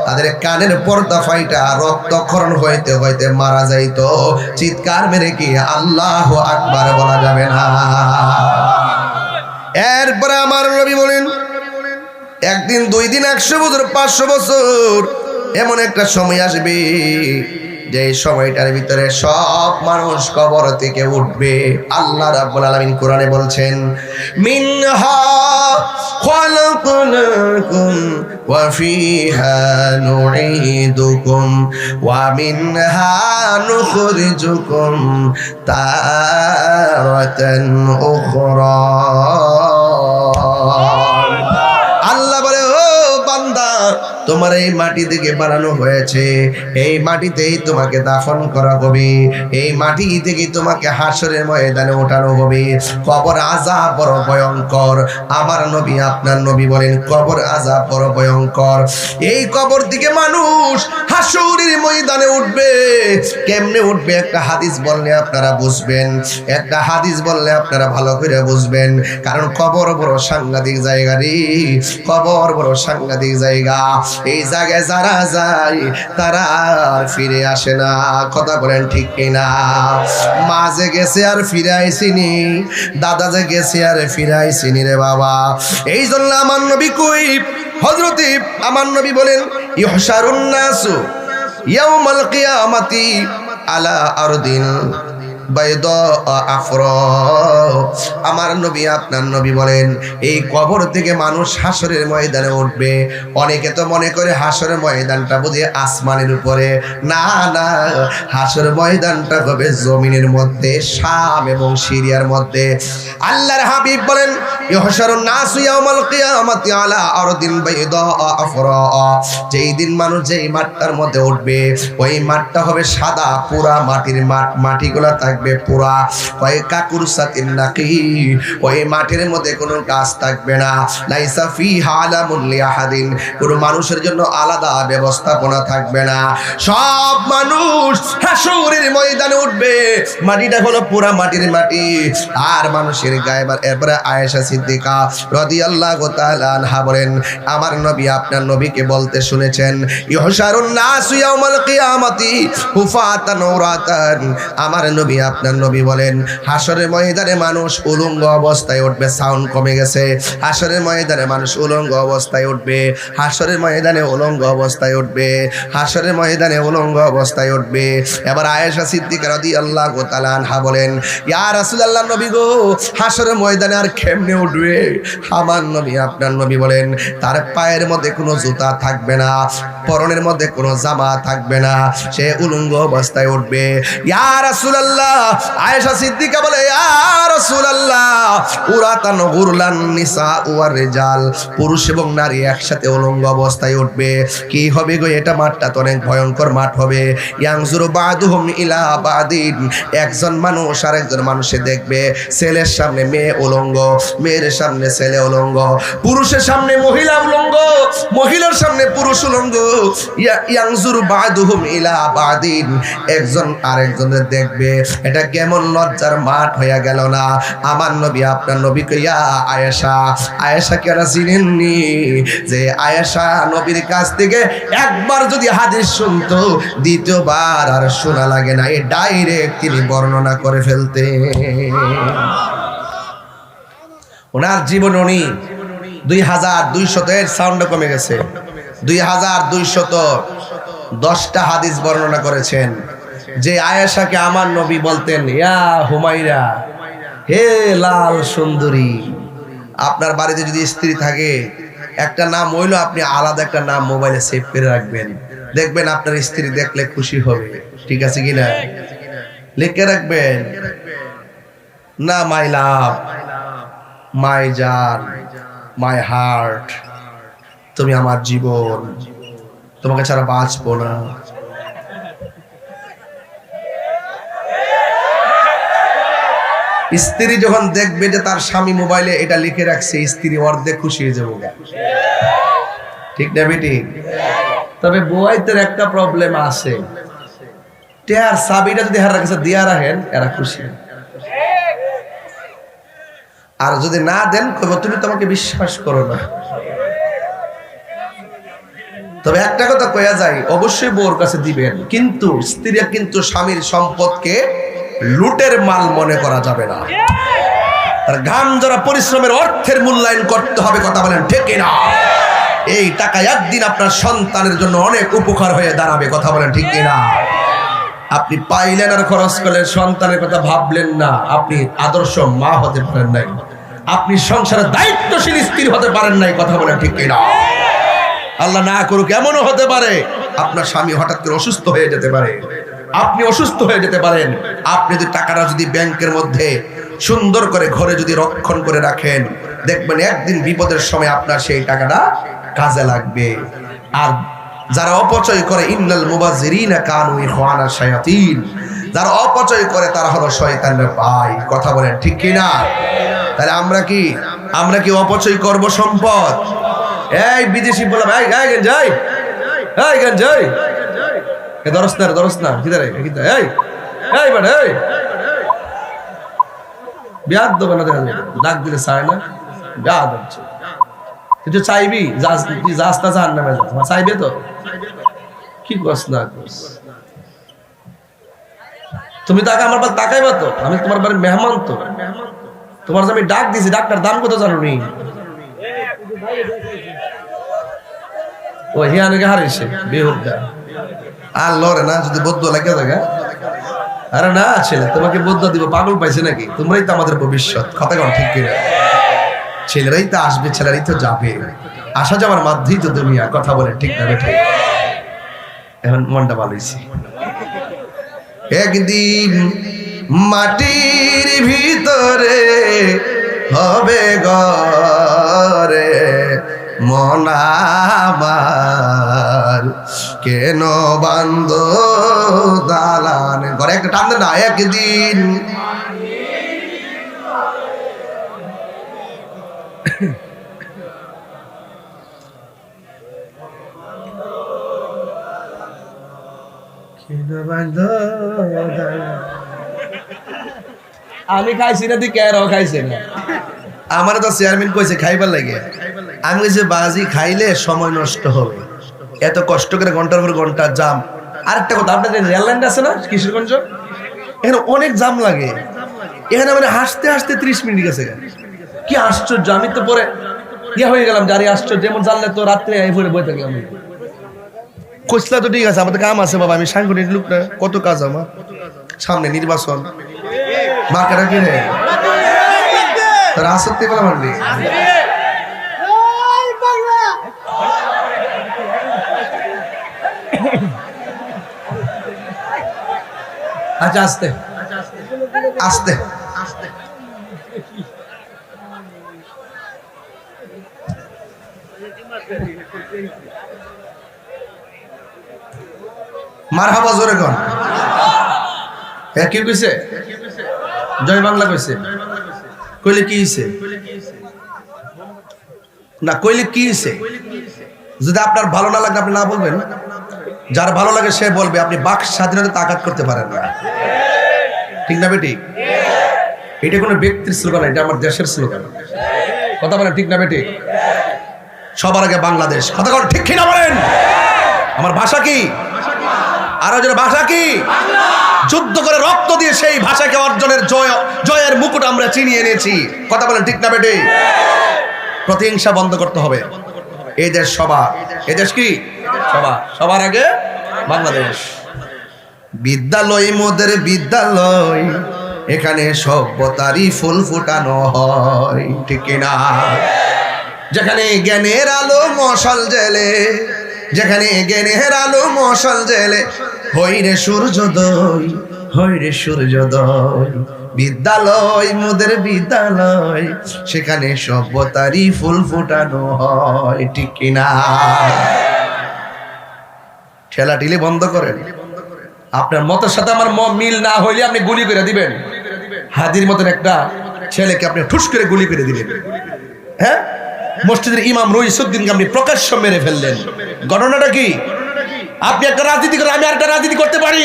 তাদের কানের পর্দা ফাইটা রক্তক্ষরণ হইতে হইতে মারা যাইতো। চিৎকার মেরে কি আল্লাহু আকবার বলা যাবে না? এরপরে আমার নবী বলেন একদিন, দুই দিন, 100 বছর, 500 বছর, এমন একটা সময় আসবে যে সময়টার ভিতরে সব মানুষ কবর থেকে উঠবে। আল্লাহ রাব্বুল আলামিন কোরআনে বলছেন মিনহা খালাকনাকুম ওয়া ফিহা নুঈদুকুম ওয়া মিনহা নুখরিজুকুম তারাতান উখরা। আল্লাহ বলে ও বান্দা, তোমার এই মাটি থেকে বানানো হয়েছে, এই মাটিতেই তোমাকে দাফন করা হবে, এই মাটি থেকে তোমাকে হাসরের ময়দানে ওঠানো হবে। কবর আযাব বড় ভয়ঙ্কর। আমার নবী আপনার নবী বলেন কবর আযাব বড় ভয়ঙ্কর। এই কবর থেকে মানুষ হাসরের ময়দানে উঠবে। কেমনে উঠবে একটা হাদিস বললে আপনারা বুঝবেন, একটা হাদিস বললে আপনারা ভালো করে বুঝবেন। কারণ কবর বড় সাংঘাতিক জায়গা রে, কবর বড় সাংঘাতিক জায়গা। এই জায়গায় যারা যায় তারা ফিরে আসে না। কথা বলেন ঠিক কিনা? মা যে গেছে আর ফিরে আইসিনি, দাদা যে গেছে আর ফিরে আইসিনি রে বাবা। এই জন্য আমার নবী কই হযরতে আমার নবী বলেন ইহশারুন নাসু ইয়াউমাল কিয়ামাতি আলা আরদিন বাইদা আফরা। আমার নবী আপনার নবী বলেন এই কবর থেকে মানুষ হাসরের ময়দানে উঠবে। অনেকে তো মনে করে হাসরের ময়দানটা বুঝি আসমানের উপরে। না না, হাসরের ময়দানটা হবে জমিনের মধ্যে, শাম এবং সিরিয়ার মধ্যে। আল্লাহর হাবিব বলেন ইহশারুন নাসু ইয়াউমাল কিয়ামাতি আলা আরদিন বাইদা আফরা। যেই দিন মানুষ যেই মাঠটার মধ্যে উঠবে ওই মাঠটা হবে সাদা, পুরা মাটির মাঠ, মাটিগুলা থাকবে পুরা কয় কাকুর সাতিন নাকি। ওই মাঠের মধ্যে কোনো গাছ থাকবে না। লাইসা ফিহা আলামুন লিআহাদিন, কোনো মানুষের জন্য আলাদা ব্যবস্থাপনা থাকবে না। সব মানুষ হাসরের ময়দানে উঠবে, মাটিটা হলো পুরা মাটির মাটি। আর মানুষের গায়ে এরপরে আয়েশা সিদ্দিকা রাদিয়াল্লাহু তাআলা আনহা বলেন আমার নবী আপনার নবীকে বলতে শুনেছেন ইহশারুন নাসু ইয়াউমাল কিয়ামাতি হুফাতান উরাতান। আমার নবী আপনার নবী বলেন হাসরের ময়দানে মানুষ উলঙ্গ অবস্থায় উঠবে। সাউন্ড কমে গেছে। হাসরের ময়দানে মানুষ উলঙ্গ অবস্থায় উঠবে, হাসরের ময়দানে উলঙ্গ অবস্থায় উঠবে, হাসরের ময়দানে উলঙ্গ অবস্থায় উঠবে। এবার আয়েশা সিদ্দিকা রাদিয়াল্লাহু তাআলা আনহা বলেন ইয়া রাসূলুল্লাহ নবী গো, হাসরের ময়দানে আর কেমনে উঠবে? আমার নবী আপনার নবী বলেন তার পায়ের মধ্যে কোনো জুতা থাকবে না, পরনের মধ্যে কোনো জামা থাকবে না, সে উলঙ্গ অবস্থায় উঠবে। ইয়া রাসূলুল্লাহ, আয়েশা সিদ্দিকা বলে ইয়া রাসূলুল্লাহ উরাতান গুরলান নিসা ওয়ার রিজাল, পুরুষ এবং নারী একসাথে উলঙ্গ অবস্থায় উঠবে। কি হবে গো? এটা মাঠটা তো অনেক ভয়ঙ্কর মাঠ হবে। ইয়ানজুরু বাদুহুম ইলা বাদিন, একজন মানুষ আরেকজন মানুষে দেখবে, ছেলের সামনে মেয়ে উলঙ্গ, মেয়ের সামনে ছেলে উলঙ্গ, পুরুষের সামনে মহিলা উলঙ্গ, মহিলার সামনে পুরুষ উলঙ্গ। ইয়ানজুরু বাদুহুম ইলা বাদিন, একজন আরেকজনের দেখবে। এটা কেমন লজ্জার মাঠ হয়ে গেল না? আমার নবী আপনার নবীকে ইয়া আয়েশা, আয়েশা কেন চিনেননি? যে আয়েশা নবীর কাছ থেকে একবার যদি হাদিস শুনতো দ্বিতীয়বার আর শোনা লাগে না, এই ডাইরেক্ট তিনি বর্ণনা করে ফেলতেন। ওনার জীবন উনি 2200 সাউন্ড কমে গেছে, 2210টা হাদিস বর্ণনা করেছেন। যে আয়েশাকে আমার নবী বলতেন ইয়া হুমায়রা, হে লাল সুন্দরী। আপনার বাড়িতে যদি স্ত্রী থাকে একটা নাম হইলো আপনি আলাদা একটা নাম মোবাইলে সেভ করে রাখবেন, দেখবেন আপনার স্ত্রী দেখলে খুশি হবে। ঠিক আছে কিনা? লিখে রাখবেন না, মাই লাভ, মাই জান, মাই হার্ট, তুমি আমার জীবন, তোমাকে ছাড়া বাঁচবো না। স্ত্রী যখন দেখবে যে তার স্বামী মোবাইলে এটা লিখে রাখছে, স্ত্রী অর্ধেক খুশি হয়ে যাবে। ঠিক না বেটি? তবে বুয়াইতের একটা প্রবলেম আছে, টেয়ার সাবিটা যদি হার কাছে দিয়া রাখেন এরা খুশি, আর যদি না দেন কইব তুমি তোমাকে বিশ্বাস করো না। তবে একটা কথা কয়া যায়, অবশ্যই বউর কাছে দিবেন, কিন্তু স্ত্রী কিন্তু স্বামীর সম্পদকে লুটের মাল মনে করা যাবে না। তার ঘাম যারা পরিশ্রমের অর্থের মূল্যায়ন করতে হবে। কথা বলেন ঠিক না? এই টাকা একদিন আপনার সন্তানের জন্য অনেক উপকার হয়ে দাঁড়াবে। কথা বলেন ঠিক না? আপনি পাইলেন আর খরচ করলেন, সন্তানের কথা ভাবলেন না, আপনি আদর্শ মা হতে পারেন নাই, আপনি সংসারের দায়িত্বশীল স্ত্রী হতে পারেন নাই। কথা বলেন ঠিক না? আল্লাহ না করুক এমনও হতে পারে আপনার স্বামী হঠাৎ করে অসুস্থ হয়ে যেতে পারে, আপনি অসুস্থ হয়ে যেতে পারেন। আপনি যদি টাকাটা যদি ব্যাংকের মধ্যে সুন্দর করে ঘরে যদি রক্ষণ করে রাখেন, দেখবেন একদিন বিপদের সময় আপনার সেই টাকাটা কাজে লাগবে। আর যারা অপচয় করে, ইন্নাল মুবাযযিরিনা কানু ইখওয়ানা শায়াতিন, যারা অপচয় করে তারা হলো শয়তানের ভাই। কথা বলেন ঠিক কি না? তাহলে আমরা কি অপচয় করব সম্পদ? এই বিদেশি বলা ভাই গায় যাই, এই গান যাই, এ দরস না কিদারে কিদা, এই বাড়া, এই বিয়াদ দেব না, দেখা যাবে ডাক দিলে চায় না, গা দিচ্ছে। কিন্তু চাইবি যাস না জাহান্নামে যাস, চাইবে তো কি কস না কস, তুমি তাকে আমার বাড়ি তাকাইবা তো, আমি তোমার বাড়ির মেহমান তো, তোমার যে আমি ডাক দিছি, ডাক্তার দাম কত জানো নি? ও হিয়ানকে হারিয়েছে বেহুদা আর লড়ে না, যদি বদ্ধ লাগে জায়গা। আরে না ছেলে, তোমাকে বদ্ধ দিব, পাগল পাইছে নাকি? তোমরাই তো আমাদের ভবিষ্যৎ। কথা কন ঠিক কিনা? ছেলেরাই তো আসবে, ছেলেরাই তো যাবে, আসা যাওয়ার মাধ্যমেই তো দুনিয়া। কথা বলে ঠিক না বেঠে? এখন মনটা ভালো হয়েছে। একদিন মাটির ভিতরে হবে ঘরে মন আমার, কেন বান্ধ দালান ঘরে? একটা টান না, একদিন আমি খাইছি না, তুই কেন খাইছে না? আমার তো চেয়ারম্যান কইছে খাইবার লাগে, আমি কইছি বাজি খাইলে সময় নষ্ট হবে, এত কষ্ট করে ঘন্টার পর ঘন্টা জাম। আরেকটা কথা, আপনাদের রেল লাইন আছে না কিশোরগঞ্জ, এখানে অনেক জাম লাগে, এখানে মানে হাসতে হাসতে 30 মিনিট গেছে। কি আশ্চর্য, আমি তো পরে ইয়া হয়ে গেলাম, জারি আশ্চর্য, যেমন জানলে তো রাত্রে এই পরে বই থাকলাম। কইসলা তো ঠিক আছে, আমাদের কাম আছে বাবা, আমি সাংগঠনিক লোক না, কত কাজ আমার সামনে, নির্বাচন মার্কেটা কি রে রাসত্তি বলা মানলি। আচ্ছা আস্তে আস্তে মারহাবা জোরে কোন কি কইছে? জয় বাংলা কইছে। কইলে কি হইছে না, কইলে কি হইছে? যদি আপনার ভালো না লাগে আপনি না বলবেন, যার ভালো লাগে সে বলবে। আপনি বাক স্বাধীনতা তাকাত করতে পারেন না। ঠিক না বেটি? এটা কোনো ব্যক্তির স্লোগান, এটা আমার দেশের স্লোগান। কথা বলেন ঠিক না বেটি? সবার আগে বাংলাদেশ। কথা বলেন ঠিক কিনা বলেন? আমার ভাষা কি? আর ভাষা কি? যুদ্ধ করে রক্ত দিয়ে সেই ভাষাকে অর্জনের জয়ের মুকুট আমরা চিনিয়ে এনেছি। কথা বলেন ঠিক না বেটি? প্রতিহিংসা বন্ধ করতে হবে। এই দেশ সবার, এই দেশ কি সবার আগে বাংলাদেশ। বিদ্যালয় মোদের বিদ্যালয়, এখানে সভ্যতারই ফুল ফুটানো হয়। ঠিক না? যেখানে জ্ঞানের আলো মশাল জেলে, যেখানে জ্ঞানের আলো মশাল জেলে, হইরে সূর্যোদয়, হইরে সূর্যোদয়। বিদ্যালয় মোদের বিদ্যালয়, সেখানে সভ্যতারই ফুল ফোটানো হয়, ঠিক কিনা? ঠেলাঠিলি বন্ধ করেন। আপনার মতের সাথে আমার মিল না হইলে আপনি গুলি করে দিবেন। হাদির মতন একটা ছেলেকে আপনি ঠুস করে গুলি করে দিলেন। হ্যাঁ, মসজিদের ইমাম রইসুদ্দিনকে আপনি প্রকাশ্য মেরে ফেললেন। ঘটনাটা কি? আপনি একটা রাজনীতি করে আমি আরেকটা রাজনীতি করতে পারি,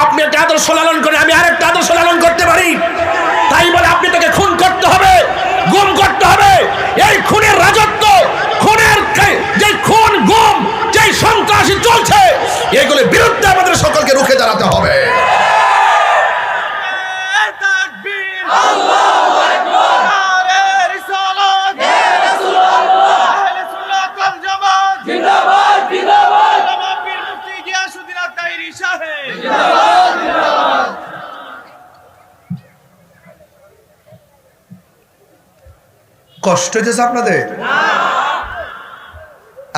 আপনি একটা আদর্শ লালন করে আমি আরেকটা আদর্শ লালন করতে পারি। তাই বলে আপনি তাকে খুন করতে হবে, গুম করতে হবে। এই খুনের রাজত্ব, খুনের যে খুন গুম, যে সন্ত্রাসী চলছে, এগুলোর বিরুদ্ধে আমাদের সকলকে রুখে দাঁড়াতে হবে। কষ্ট হইতেছে আপনাদের?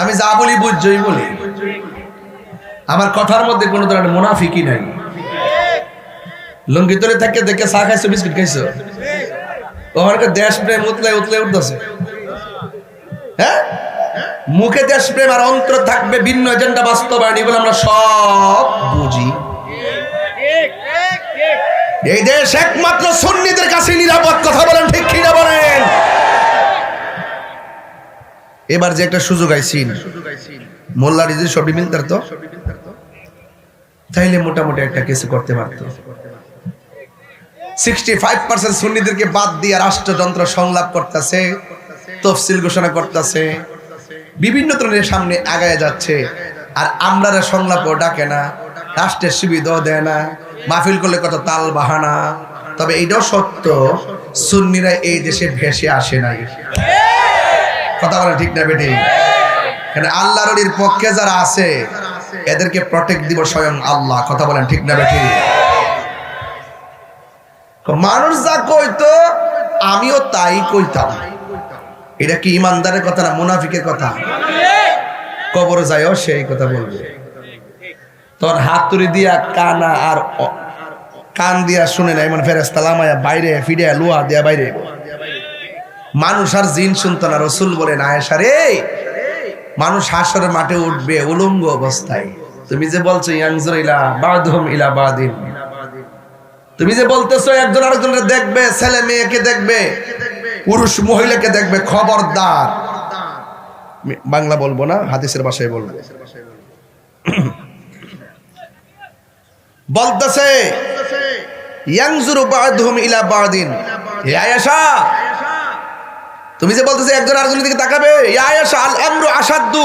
আমি যা বলি বুঝছই বলি, আমার কথার মধ্যে কোনো ধরনের মুনাফিকি নাই। লুঙ্গি তলে থেকে দেখে চা খাইছো, বিস্কুট খাইছো, ওখানে দেশ প্রেম উতলে উতলে উঠতেছে। হ্যাঁ, মুখে দেশ প্রেম আর অন্তর থাকবে ভিন্ন এজেন্ডা বাস্তবায়ন, এগুলো আমরা সব বুঝি। এই দেশ একমাত্র সুন্নিদের কাছে নিরাপদ, কথা বলেন ঠিক কিনা বলেন? এবার যে একটা সুযোগ আইছিল, মোল্লা রিজি সবই মিলতার তো, তাইলে মোটামুটি একটা কিছু করতে পারতো। 65% সুন্নিদেরকে বাদ দিয়ে রাষ্ট্রযন্ত্র সংলাপ করতেছে, তফসিল ঘোষণা করতেছে, বিভিন্ন ধরনের সামনে আগায় যাচ্ছে। আর আমরা সংলাপও ডাকে না, রাষ্ট্রের সুবিধাও দেয় না, মাহফিল করলে কত তাল বাহানা। তবে এইটাও সত্য, সুন্নিরা এই দেশে ভেসে আসে নাই। কথা বলে ঠিক না বেটি? আল্লাহর ওলির পক্ষে যারা আছে এদেরকে প্রটেক্ট দিব স্বয়ং আল্লাহ। কথা বলেন ঠিক না বেটি? মানুষ যা কইতো আমিও তাই কইতাম। এটা কি ইমানদারের কথা না মুনাফিকের কথা? কবরে যায়ও সেই কথা বলবে। তোর হাত তুলি দিয়া কানা আর কান দিয়া শুনে না, এমন ফেরেশতা লামায়া বাইরে ফিরে লোহা দিয়া বাইরে। মানুষ আর জিন শুনতো না। রাসূল বলেন, আয়েশা রে, মানুষ হাসরের মাঠে উঠবে উলঙ্গ অবস্থায়। তুমি যে বলছো ইয়ানজুর ইলা বাদহুম ইলা বাদিন, তুমি যে বলতেছো একজন আরেকজনকে দেখবে, ছেলে মেয়েকে দেখবে, পুরুষ মহিলাকে দেখবে, খবরদার। বাংলা বলবো না, হাদিসের ভাষায় বলবো। বলতেছে ইয়ানজুরু বাদহুম ইলা বাদিন। হে আয়েশা, তুমি যে বলতেছো একজন আরেকজনের দিকে তাকাবে, ইয়া আয়েশা আল আমরু আশাদ্দু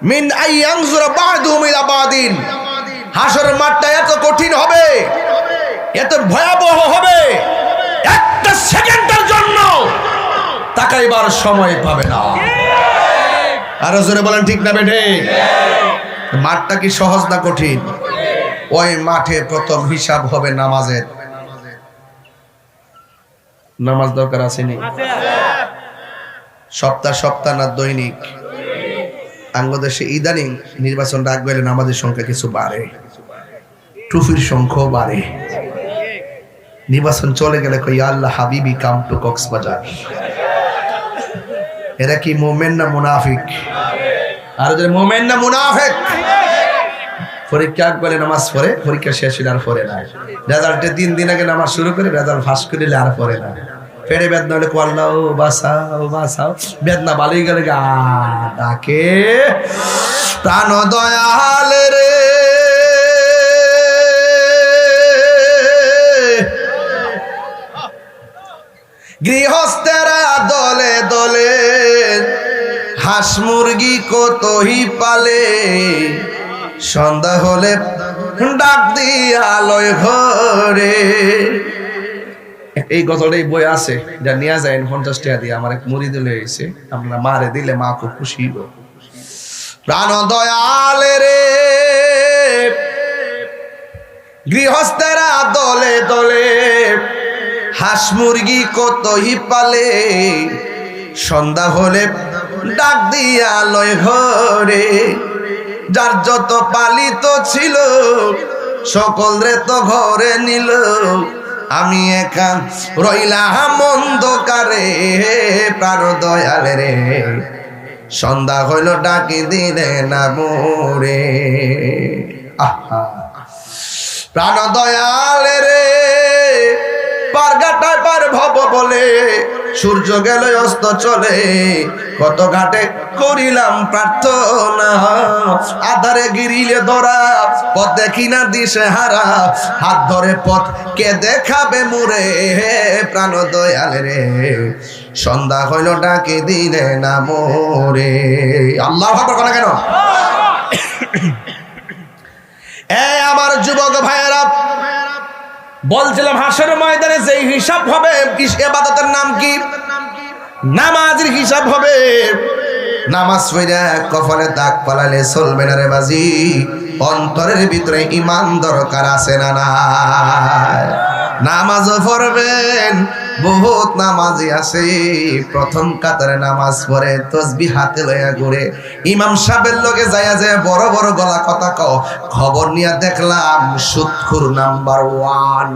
মিন আই ইয়ানজুরা বাদহুম ইলা বাদিন। হাসরের মাঠটা এত কঠিন হবে, এত ভয়াবহ হবে, একটা সেকেন্ডের জন্য তাকাইবার সময় পাবে না। আর জোরে বলেন ঠিক না বেঠে? মাঠটা কি সহজ না কঠিন? ওই মাঠে প্রথম হিসাব হবে নামাজের। নামাজ দরকার আছে নি? সপ্তাহ সপ্তাহ না দৈনিক? বাংলাদেশে ইদানিং নির্বাচন ডাক গেলে নামাজের সংখ্যা কিছু বাড়ে, টুফির সংখ্যাও বাড়ে। নির্বাচন চলে গেলে কই আল্লাহ হাবিবি কাম টু কক্সবাজার। এরা কি মোমেন না মুনাফিক? আর যদি মোমেন না মুনাফিক? পরীক্ষা বলে নামাজ পড়ে, পরীক্ষা শেষ হলে আর পড়ে না। রেজাল্টের 3 দিন আগে নামাজ শুরু করে রেজাল্ট ফাঁস করলে আর পড়ে না। পেটে বেদনা হলে কোয়াল্লা ও বাসাও বাসাও, বেদনা ভালোই গেলে গা ডাকে প্রাণ দয়াল রে। গৃহস্থেরা দলে দলে হাঁস মুরগি কতই পালে, সন্ধ্যা হলে ডাক দিয়া আলোয় ঘরে। এই গজলটাই বই আছে, যা নিয়ে যায় 50 টাকা দিয়ে। আমার এক মুড়ি দিলে এসে আমরা মারে দিলে মা খুব খুশি হইব। প্রাণ দয়াল রে, গৃহস্থেরা দলে দলে হাঁস মুরগি কতই পালে, সন্ধ্যা হলে ডাক দিয়া লয় ঘরে, যার যত পালিত ছিল সকল রে তো ঘরে নিল, আমি একা রইলাম অন্ধকারে প্রাণ দয়াল রে, সন্ধ্যা হইল ডাকি দিলে না মোরে। আহা প্রাণ দয়াল রে, পারগাটায় পার ভব বলে সূর্য গেল অস্ত চলে, কত ঘাটে করিলাম প্রার্থনা, আধারে গিরিলে ধরা পথ দেখি না দিশে হারা, হাত ধরে পথ কে দেখাবে মোরে প্রাণ দয়াল রে, সন্ধ্যা হইল ডাকি দিলে না মোরে। আল্লাহু আকবার বলা কেন? আমার যুবক ভাইয়েরা, বলছিলাম হাসরের ময়দানে যেই হিসাব হবে, ইবাদতের নাম কি? নামাজের হিসাব হবে। নামাজ পড়া কপালে দাগ পালালে চলবে না রে বাজি, অন্তরের ভিতরে ঈমান দরকার আছে না নাই? নামাজও পড়বেন, বহুত নামাজি আছে প্রথম কাতারে নামাজ পড়ে তাসবিহ হাতে লইয়া ঘুরে, ইমাম সাহেবের লগে যাইয়া যায় বড় বড় গলা কথা কও, খবর নিয়ে দেখলাম সুদখোর নাম্বার 1।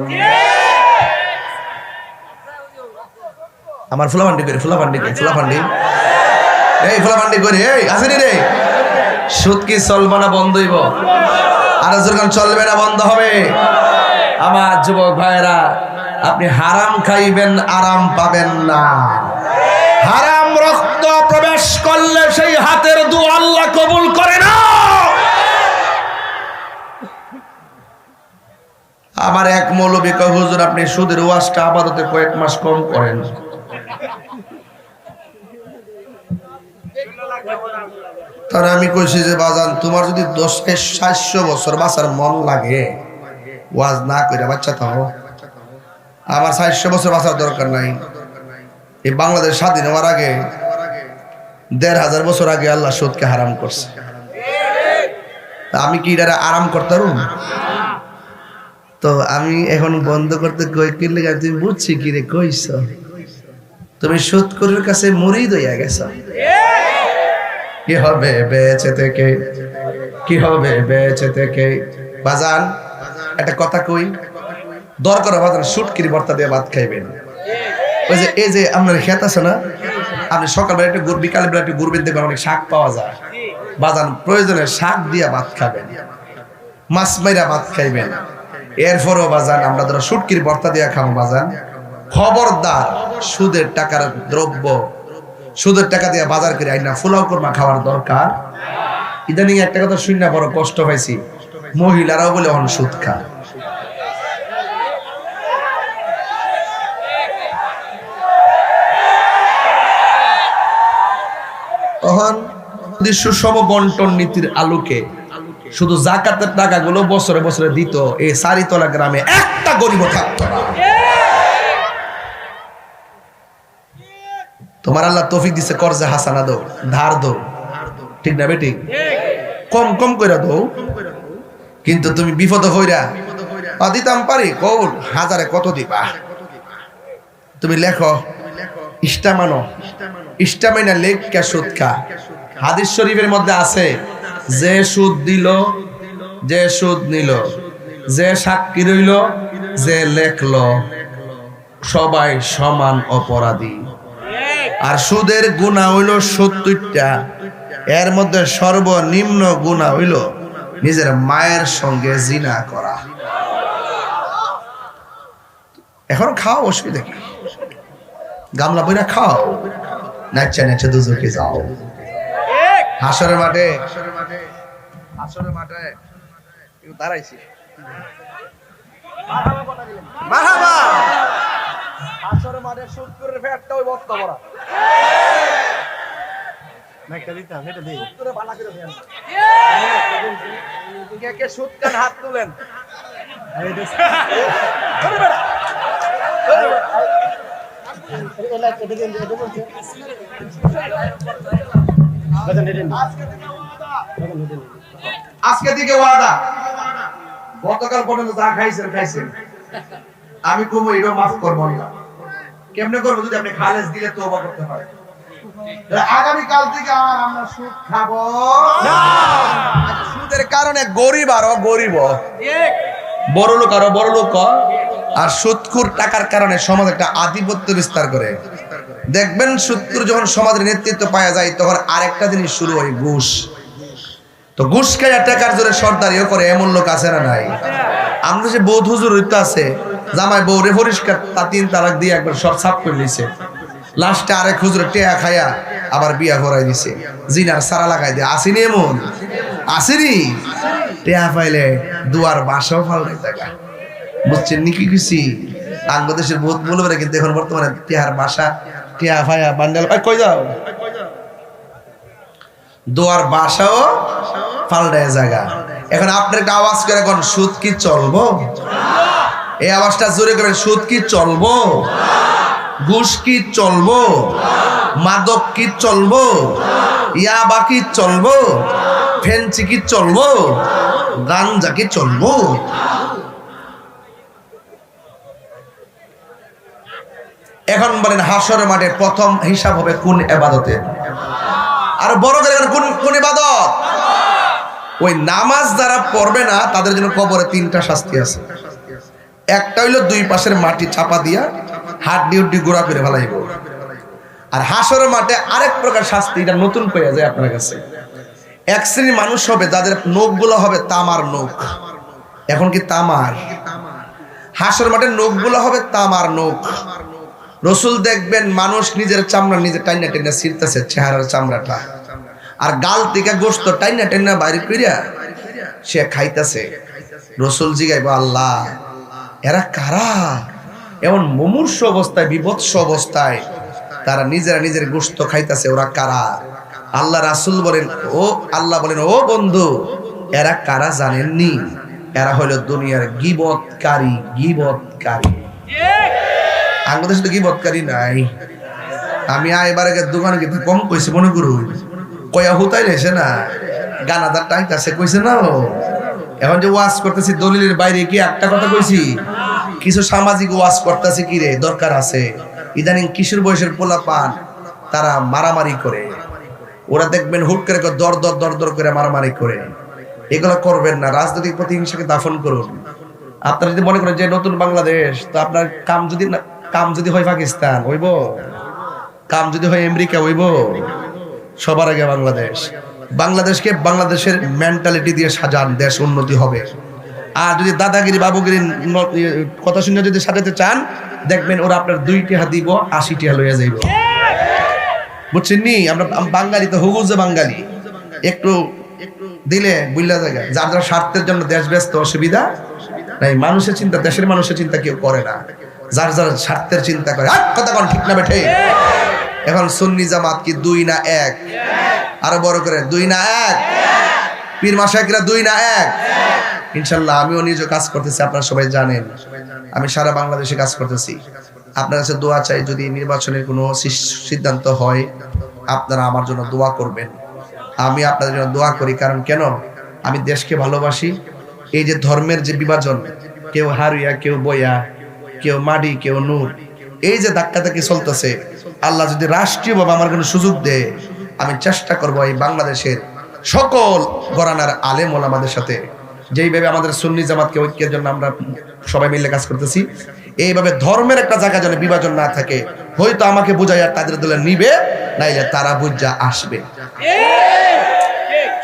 আমার ফুলাফান্ডি করে, ফুলাফান্ডি এই ফুলাফান্ডি করে, এই আসেনি রে, সুদ কি চলবে না বন্ধ হইব? আর যখন চলবে না বন্ধ হবে? আমার যুবক ভাইরা, আপনি হারাম খাইবেন, আরাম পাবেন না। হারাম রক্ত প্রবেশ করলে সেই হাতের দোয়া আল্লাহ কবুল করে না। আমার এক মৌলবী কয়, হুজুর আপনি সুদের ওয়াজটা আপাতত কয়েক মাস কম করেন। তার আমি কইছি যে বাজান, তোমার যদি 700 বছর বাঁচার মন লাগে, ওয়াজ না কইরা বাচ্চা থাকো। আমার 700 বছর বাঁচার দরকার নাই। এই বাংলাদেশ স্বাধীন হওয়ার আগে 1500 বছর আগে আল্লাহ সুদকে হারাম করছে। আমি কি এটা আরাম করতাম? তো আমি এখন বন্ধ করতে কই কিনলে, তুমি বুঝছি কি রে কইছ, তুমি সুদখোরের কাছে মুরিদ হইয়া গেছ। কি হবে বেঁচে থেকে, কি হবে বেঁচে থেকে? বাজান একটা কথা কই, দরকার বাজান সুটকির ভর্তা দিয়ে ভাত খাইবেন। ওই যে এই যে আপনার ক্ষেত আছে না, আপনি সকালবেলা একটু বিকাল বেলা একটু ঘুরবেন, দেখবেন অনেক শাক পাওয়া যায়। বাজান প্রয়োজনে শাক দিয়া ভাত খাবেন, মাছ মাইরা ভাত খাইবেন। এরপরও বাজান আমরা ধরো সুটকির ভর্তা দিয়া খাবো। বাজান খবরদার সুদের টাকার দ্রব্য, সুদের টাকা দিয়ে বাজার করে আইনা ফুলাও কোরমা খাওয়ার দরকার। ইদানিং একটা কথা শুনে বড় কষ্ট পাইছি, মহিলারাও বলে অন সুদ খায়। তখন সুষম বন্টন নীতির আলোকে শুধু যাকাতের টাকাগুলো বছরে বছরে দিত, এই সারিতলা গ্রামে একটা গরিব থাকতো না। তোমার আল্লাহ তৌফিক দিছে, কর্জে হাসানা দাও, ধার দাও, ঠিক না বেটি? কম কম কইরা দাও, কিন্তু তুমি বিপদ হইরা দিতাম পারি কৌল হাজারে কত দিবা? তুমি লেখো ইস্টামানো, ইস্টামাইনা লেখা সুদ খা। হাদিস শরীফের মধ্যে আছে, যে সুদ দিল, যে সুদ নিল, যে সাক্ষী রইল, যে লেখলো, সবাই সমান অপরাধী। আর সুদের গুনাহ হইল 70টা, এর মধ্যে সর্বনিম্ন গুনাহ হইল নিজের মায়ের সঙ্গে জিনা করা। এখন খাও, অসুবিধা কি? গামলা বইরা খাও, নাচা নাচা দুজকে যাও। হাসরের মাঠে, হাসরের মাঠে একটু দাঁড়াইছি, মারহাবা। হাসরের মাঠে সুদ করে ফেটটা ওই বক্তা বড়া নাইটা দিতা, এটা দেই সুদ করে বালা করে দেন। কে কে সুদ কান হাত তুলেন? এই দেখ ধরে বেড়া, ধরে বেড়া। এলা কেটে দেন, এটা বলছে আজকে থেকে ওয়াদা, গতকাল পর্যন্ত যা খাইছেন খাইছেন, আমি কমো এটা মাফ করবো না। কেমনে করবো? যদি আপনি খালেস দিলে তওবা করতে হয়। আগামীকাল থেকে আমরা সুদ খাবো না। সুদের কারণে গরিব আরো গরিব, বড় লোক আরো বড় লোক, আর সুদখোর টাকার কারণে সমাজ একটা আধিপত্য বিস্তার করে। দেখবেন সুদখোর যখন সমাজের নেতৃত্ব পাওয়া যায় তখন আরেকটা জিনিস শুরু হয়, ঘুষ। তো ঘুষ খাইয়া টাকার জোরে সর্দারিও করে, এমন লোক আছে না নাই? আমরা যে বৌদ্ধ হুজুর হইতে আছে, জামাই বউরে পরিষ্কার তা 3 তালাক দিয়ে একবার সব সাফ করে দিয়েছে, লাস্টে আরেক হুজুরে টেয়া খাইয়া আবার বিয়া করাই দিছে, জিনার সারা লাগাই দিয়ে। আসিনি এমন? আসেনি? টেয়া পাইলে দুয়ার বাসাও ফাল্টাই থাকা, বুঝছেন নি কি খুশি? বাংলাদেশের বহুত বলবে, কিন্তু এখন বর্তমানে টেয়ার বাসা, টেয়া ভাইয়া বান্ডাল কই যাও, দুয়ার বাসাও ফাল্টায় জায়গা। এখন আপনার একটা আওয়াজ করে এখন, সুদ কি চলবো? এই আওয়াজটা জোরে করেন, সুদ কি চলবো? ঘুষ কি চলবো? মাদক কি চলবো? ইয়াবা কি চলবো? ফেন্সি কি চলবো? গাঞ্জা কি চলবো? এখন বলেন, হাসরের মাঠে প্রথম হিসাব হবে কোন ইবাদতের? আর বড় করে কোন ইবাদত? ওই নামাজ যারা পড়বে না তাদের জন্য কবরে 3টা শাস্তি আছে। একটা হইলো 2 পাশের মাটি চাপা দিয়া হাড্ডি উড্ডি গোড়া করে ফেলাইব। আর হাসরের মাঠে আরেক প্রকার শাস্তি, এটা নতুন পেয়ে যায় আপনার কাছে। এক শ্রেণীর মানুষ হবে যাদের নখগুলো হবে তামার নখ। এখন কি তামার? হাসরের মাঠে নখগুলো হবে তামার নখ। রসুল দেখবেন মানুষ নিজের চামড়া নিজে টাইনা টাইনা ছিঁড়তেছে, চেহারার চামড়াটা, আর গাল থেকে গোশত টাইনা টাইনা বাইরে কইরা সে খাইতেছে। রসুল জিগাইব, আল্লাহ এরা কারা? এমন মুমূর্ষ অবস্থায়, বিভৎস অবস্থায় তারা নিজেরা নিজের গোশত খাইতেছে, ওরা কারা? আল্লাহ রাসূল বলেন, ও আল্লাহ বলেন, ও বন্ধু, এরা কারা জানেননি? এরা হলো দুনিয়ার গীবতকারী। গীবতকারী বাংলাদেশে তো গীবতকারী নাই। আমি এবারে দোকানে কিন্তু কম কইছি, মনে করুন কয়া হুতাই লেছে না, গানাদার টাইট আছে কইছে না। এখন যে ওয়াজ করতেছি দলিলের বাইরে কি একটা কথা কইছি? কিছু সামাজিক ওয়াজ করতেছি, কি রে দরকার আছে। ইদানিং কিশোর বয়সের পোলাপান তারা মারামারি করে, ওরা দেখবেন হুট করে দর দর দর দর করে মারামারি করে। এগুলো করবেন না, রাজনৈতিক প্রতিহিংসাকে দাফন করুন। আপনারা যদি মনে করেন যে নতুন বাংলাদেশ, তো আপনার কাম যদি হয় পাকিস্তান হইব, কাম যদি হয় আমেরিকা হইব। সবার আগে বাংলাদেশ। বাংলাদেশকে বাংলাদেশের মেন্টালিটি দিয়ে সাজান, দেশ উন্নতি হবে। আর যদি দাদাগিরি বাবুগিরি কথা শুনে যদি সাজাতে চান, দেখবেন ওরা আপনার 2 টাকা দিব, 80 টাকা লইয়া যাইব। বুঝছেন নি? আমরা বাঙালি তো হুগুজে বাঙালি, একটু দিলে বুঝলা জায়গা। যার যার স্বার্থের জন্য দেশ ব্যস্ত, অসুবিধা নাই। মানুষের চিন্তা, দেশের মানুষের চিন্তা কেউ করে না, যার যার স্বার্থের চিন্তা করে। কথা কোন ঠিক না বেঠে? এখন সুন্নি জামাত কি 2 না 1? আরো বড় করে 2 না 1? পীর মাশায়েখরা 2 না 1? ইনশাআল্লাহ আমিও নিজে কাজ করতেছি, আপনারা সবাই জানেন। আমি সারা বাংলাদেশে কাজ করতেছি। আপনার কাছে দোয়া চাই, যদি নির্বাচনের কোনো সিদ্ধান্ত হয় আপনারা আমার জন্য দোয়া করবেন। আমি আপনাদের জন্য দোয়া করি, কারণ কেন? আমি দেশকে ভালোবাসি। এই যে ধর্মের যে বিভাজন, কেউ হারিয়া, কেউ বইয়া, কেউ মাটি, কেউ নূর, এই যে ধাক্কাধাক্কি চলতেছে, আল্লাহ যদি রাষ্ট্রীয়ভাবে আমার কোনো সুযোগ দেয়, আমি চেষ্টা করব এই বাংলাদেশের সকল ঘরানার আলেম ওলামাদের সাথে, যেইভাবে আমাদের সুন্নি জামাতকে ঐক্যের জন্য আমরা সবাই মিলে কাজ করতেছি, এইভাবে ধর্মের একটা জায়গা যেন বিভাজন না থাকে। হয়তো আমাকে বুঝাই আর তাদের দলে নিবে, নাইলে তারা বুঝা আসবে,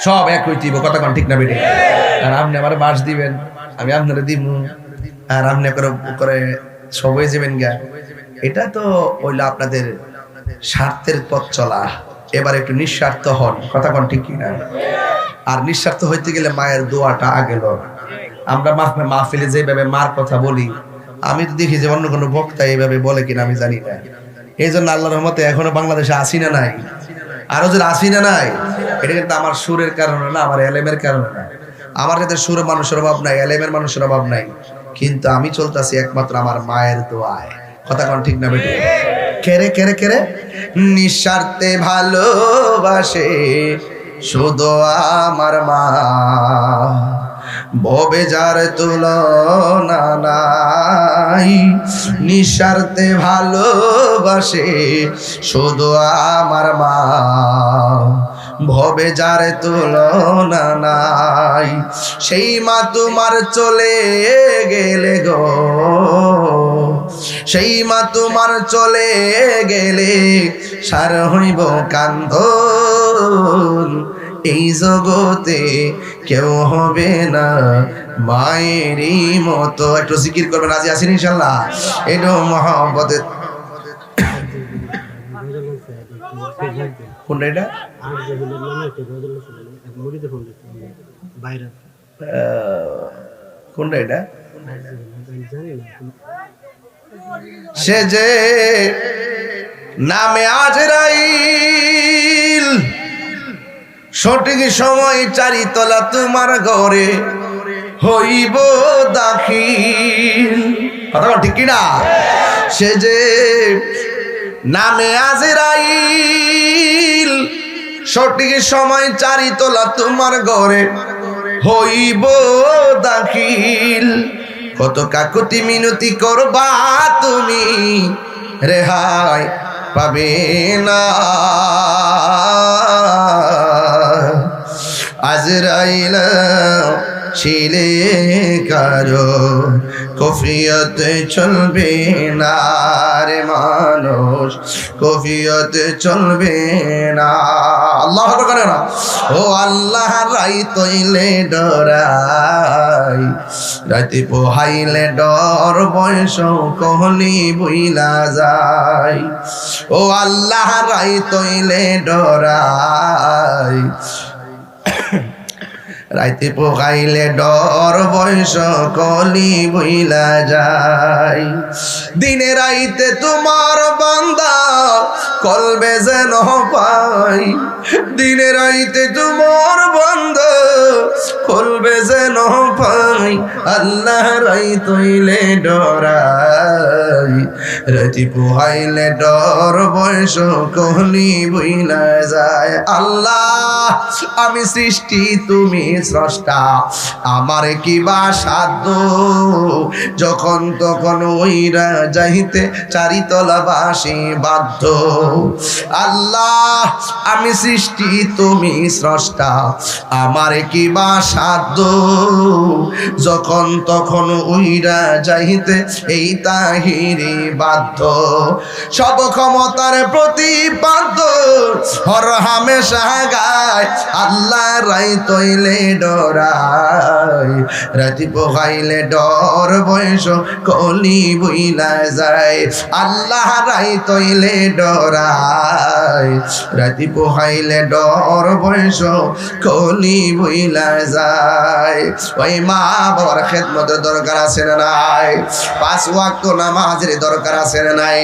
সব এক হইতেইব। কথা কোন ঠিক না বেটে? আর আপনি আমার বাস দিবেন, আমি আপনারা দিব, আর আপনি করে সবাই যাবেন গা। এটা তো হইলো আপনাদের স্বার্থের পথ চলা। এবার একটু নিঃস্বার্থ হন। কথা কোন ঠিক কিনা? আর নিঃস্বার্থ হইতে গেলে মায়ের দোয়াটা আগে লো। আমরা মাহফিলে যেভাবে মার কথা বলি, আমি তো দেখি যে অন্য কোনো বক্তা এইভাবে বলে কিনা আমি জানি না। এই জন্য আল্লাহর রহমতে এখনো বাংলাদেশে আসি না নাই, আরো যে আসি না নাই, এটা কিন্তু আমার সুরের কারণে না, আমার এলেমের কারণে না। আমার কাছে সুর মানুষের অভাব নাই, এলেমের মানুষের অভাব নাই, কিন্তু আমি চলতেছি একমাত্র আমার মায়ের দোয়ায়। কথা কোন ঠিক না বেটে? কেরে কেরে কেরে নিঃস্বার্থে ভালোবাসে শুধু আমার মা, ভবে যার তুলনা নাই, নিঃস্বার্থে ভালোবাসে শুধু আমার মা। ভবে যার তুলনা নাই, সেই মা তোমার চলে গেলে গো, সেই মা তোমার চলে গেলে সার হইব কান্দন। এই জগতে কেউ হবে না মায়েরই মতো। একটু জিকির করবেন, রাজি আছেন ইনশাল্লাহ? এটা মহব্বতের কোনটা এটা? কোনটা এটা? সে যে নামে আজরাইল, সঠিক সময় চারিতলা তোমার ঘরে হইব দাখিল। কথা বল ঠিক কিনা? সে যে নামে আজরাইল, সঠিক সময় চারিতলা তোমার ঘরে হইব দাখিল। কত কাকুতি মিনতি করবা তুমি, রেহাই পাবে না। আজরাইল ছিলে কারো কফিয়ত চলবে না রে মানুষ, কফিয়ত চলবে না। আল্লাহ করে না। ও আল্লাহ রাই তৈলে ডরাই, রাতে পোহাইলে ডর বয়স কহলি বইলা যায়। ও আল্লাহ রাই তৈলে ডরাই, রাইতে পোকাইলে ডর বয়স কলি বইলা যায়। দিনে রাইতে তোমার বান্দা কলবে যেন পাই, দিনে রাইতে তোমার বান্দা কলবে যেন পাই। আল্লাহ রাই তৈলে ডরাই, রাইতে পোহাইলে ডর বয়স কলি বইলা যায়। আল্লাহ আমি সৃষ্টি তুমি স্রষ্টা, আমার কি বা সাধ্য যখন তখন ওইরা যাইতে চারিতলা বাসি বাধ্য। আল্লাহ আমি সৃষ্টি তুমি স্রষ্টা, আমার কি বা সাধ্য যখন তখন ওইরা যাইতে এই তাহিরি বাধ্য। সব ক্ষমতার প্রতিপাদ্য হর হামেশা গায়, আল্লাহ রাই তৈলে ডরাই, রাতি পোহাইলে ডর বয়স কলি বইলা যায়। আল্লাহ রাই তৈলে ডরাই, রাতি পোহাইলে ডর বয়স কলি বইলা যায়। ওই মা বাবার খেদমতের দরকার আছে না নাই? 5 ওয়াক্ত নামাজের দরকার আছে না নাই?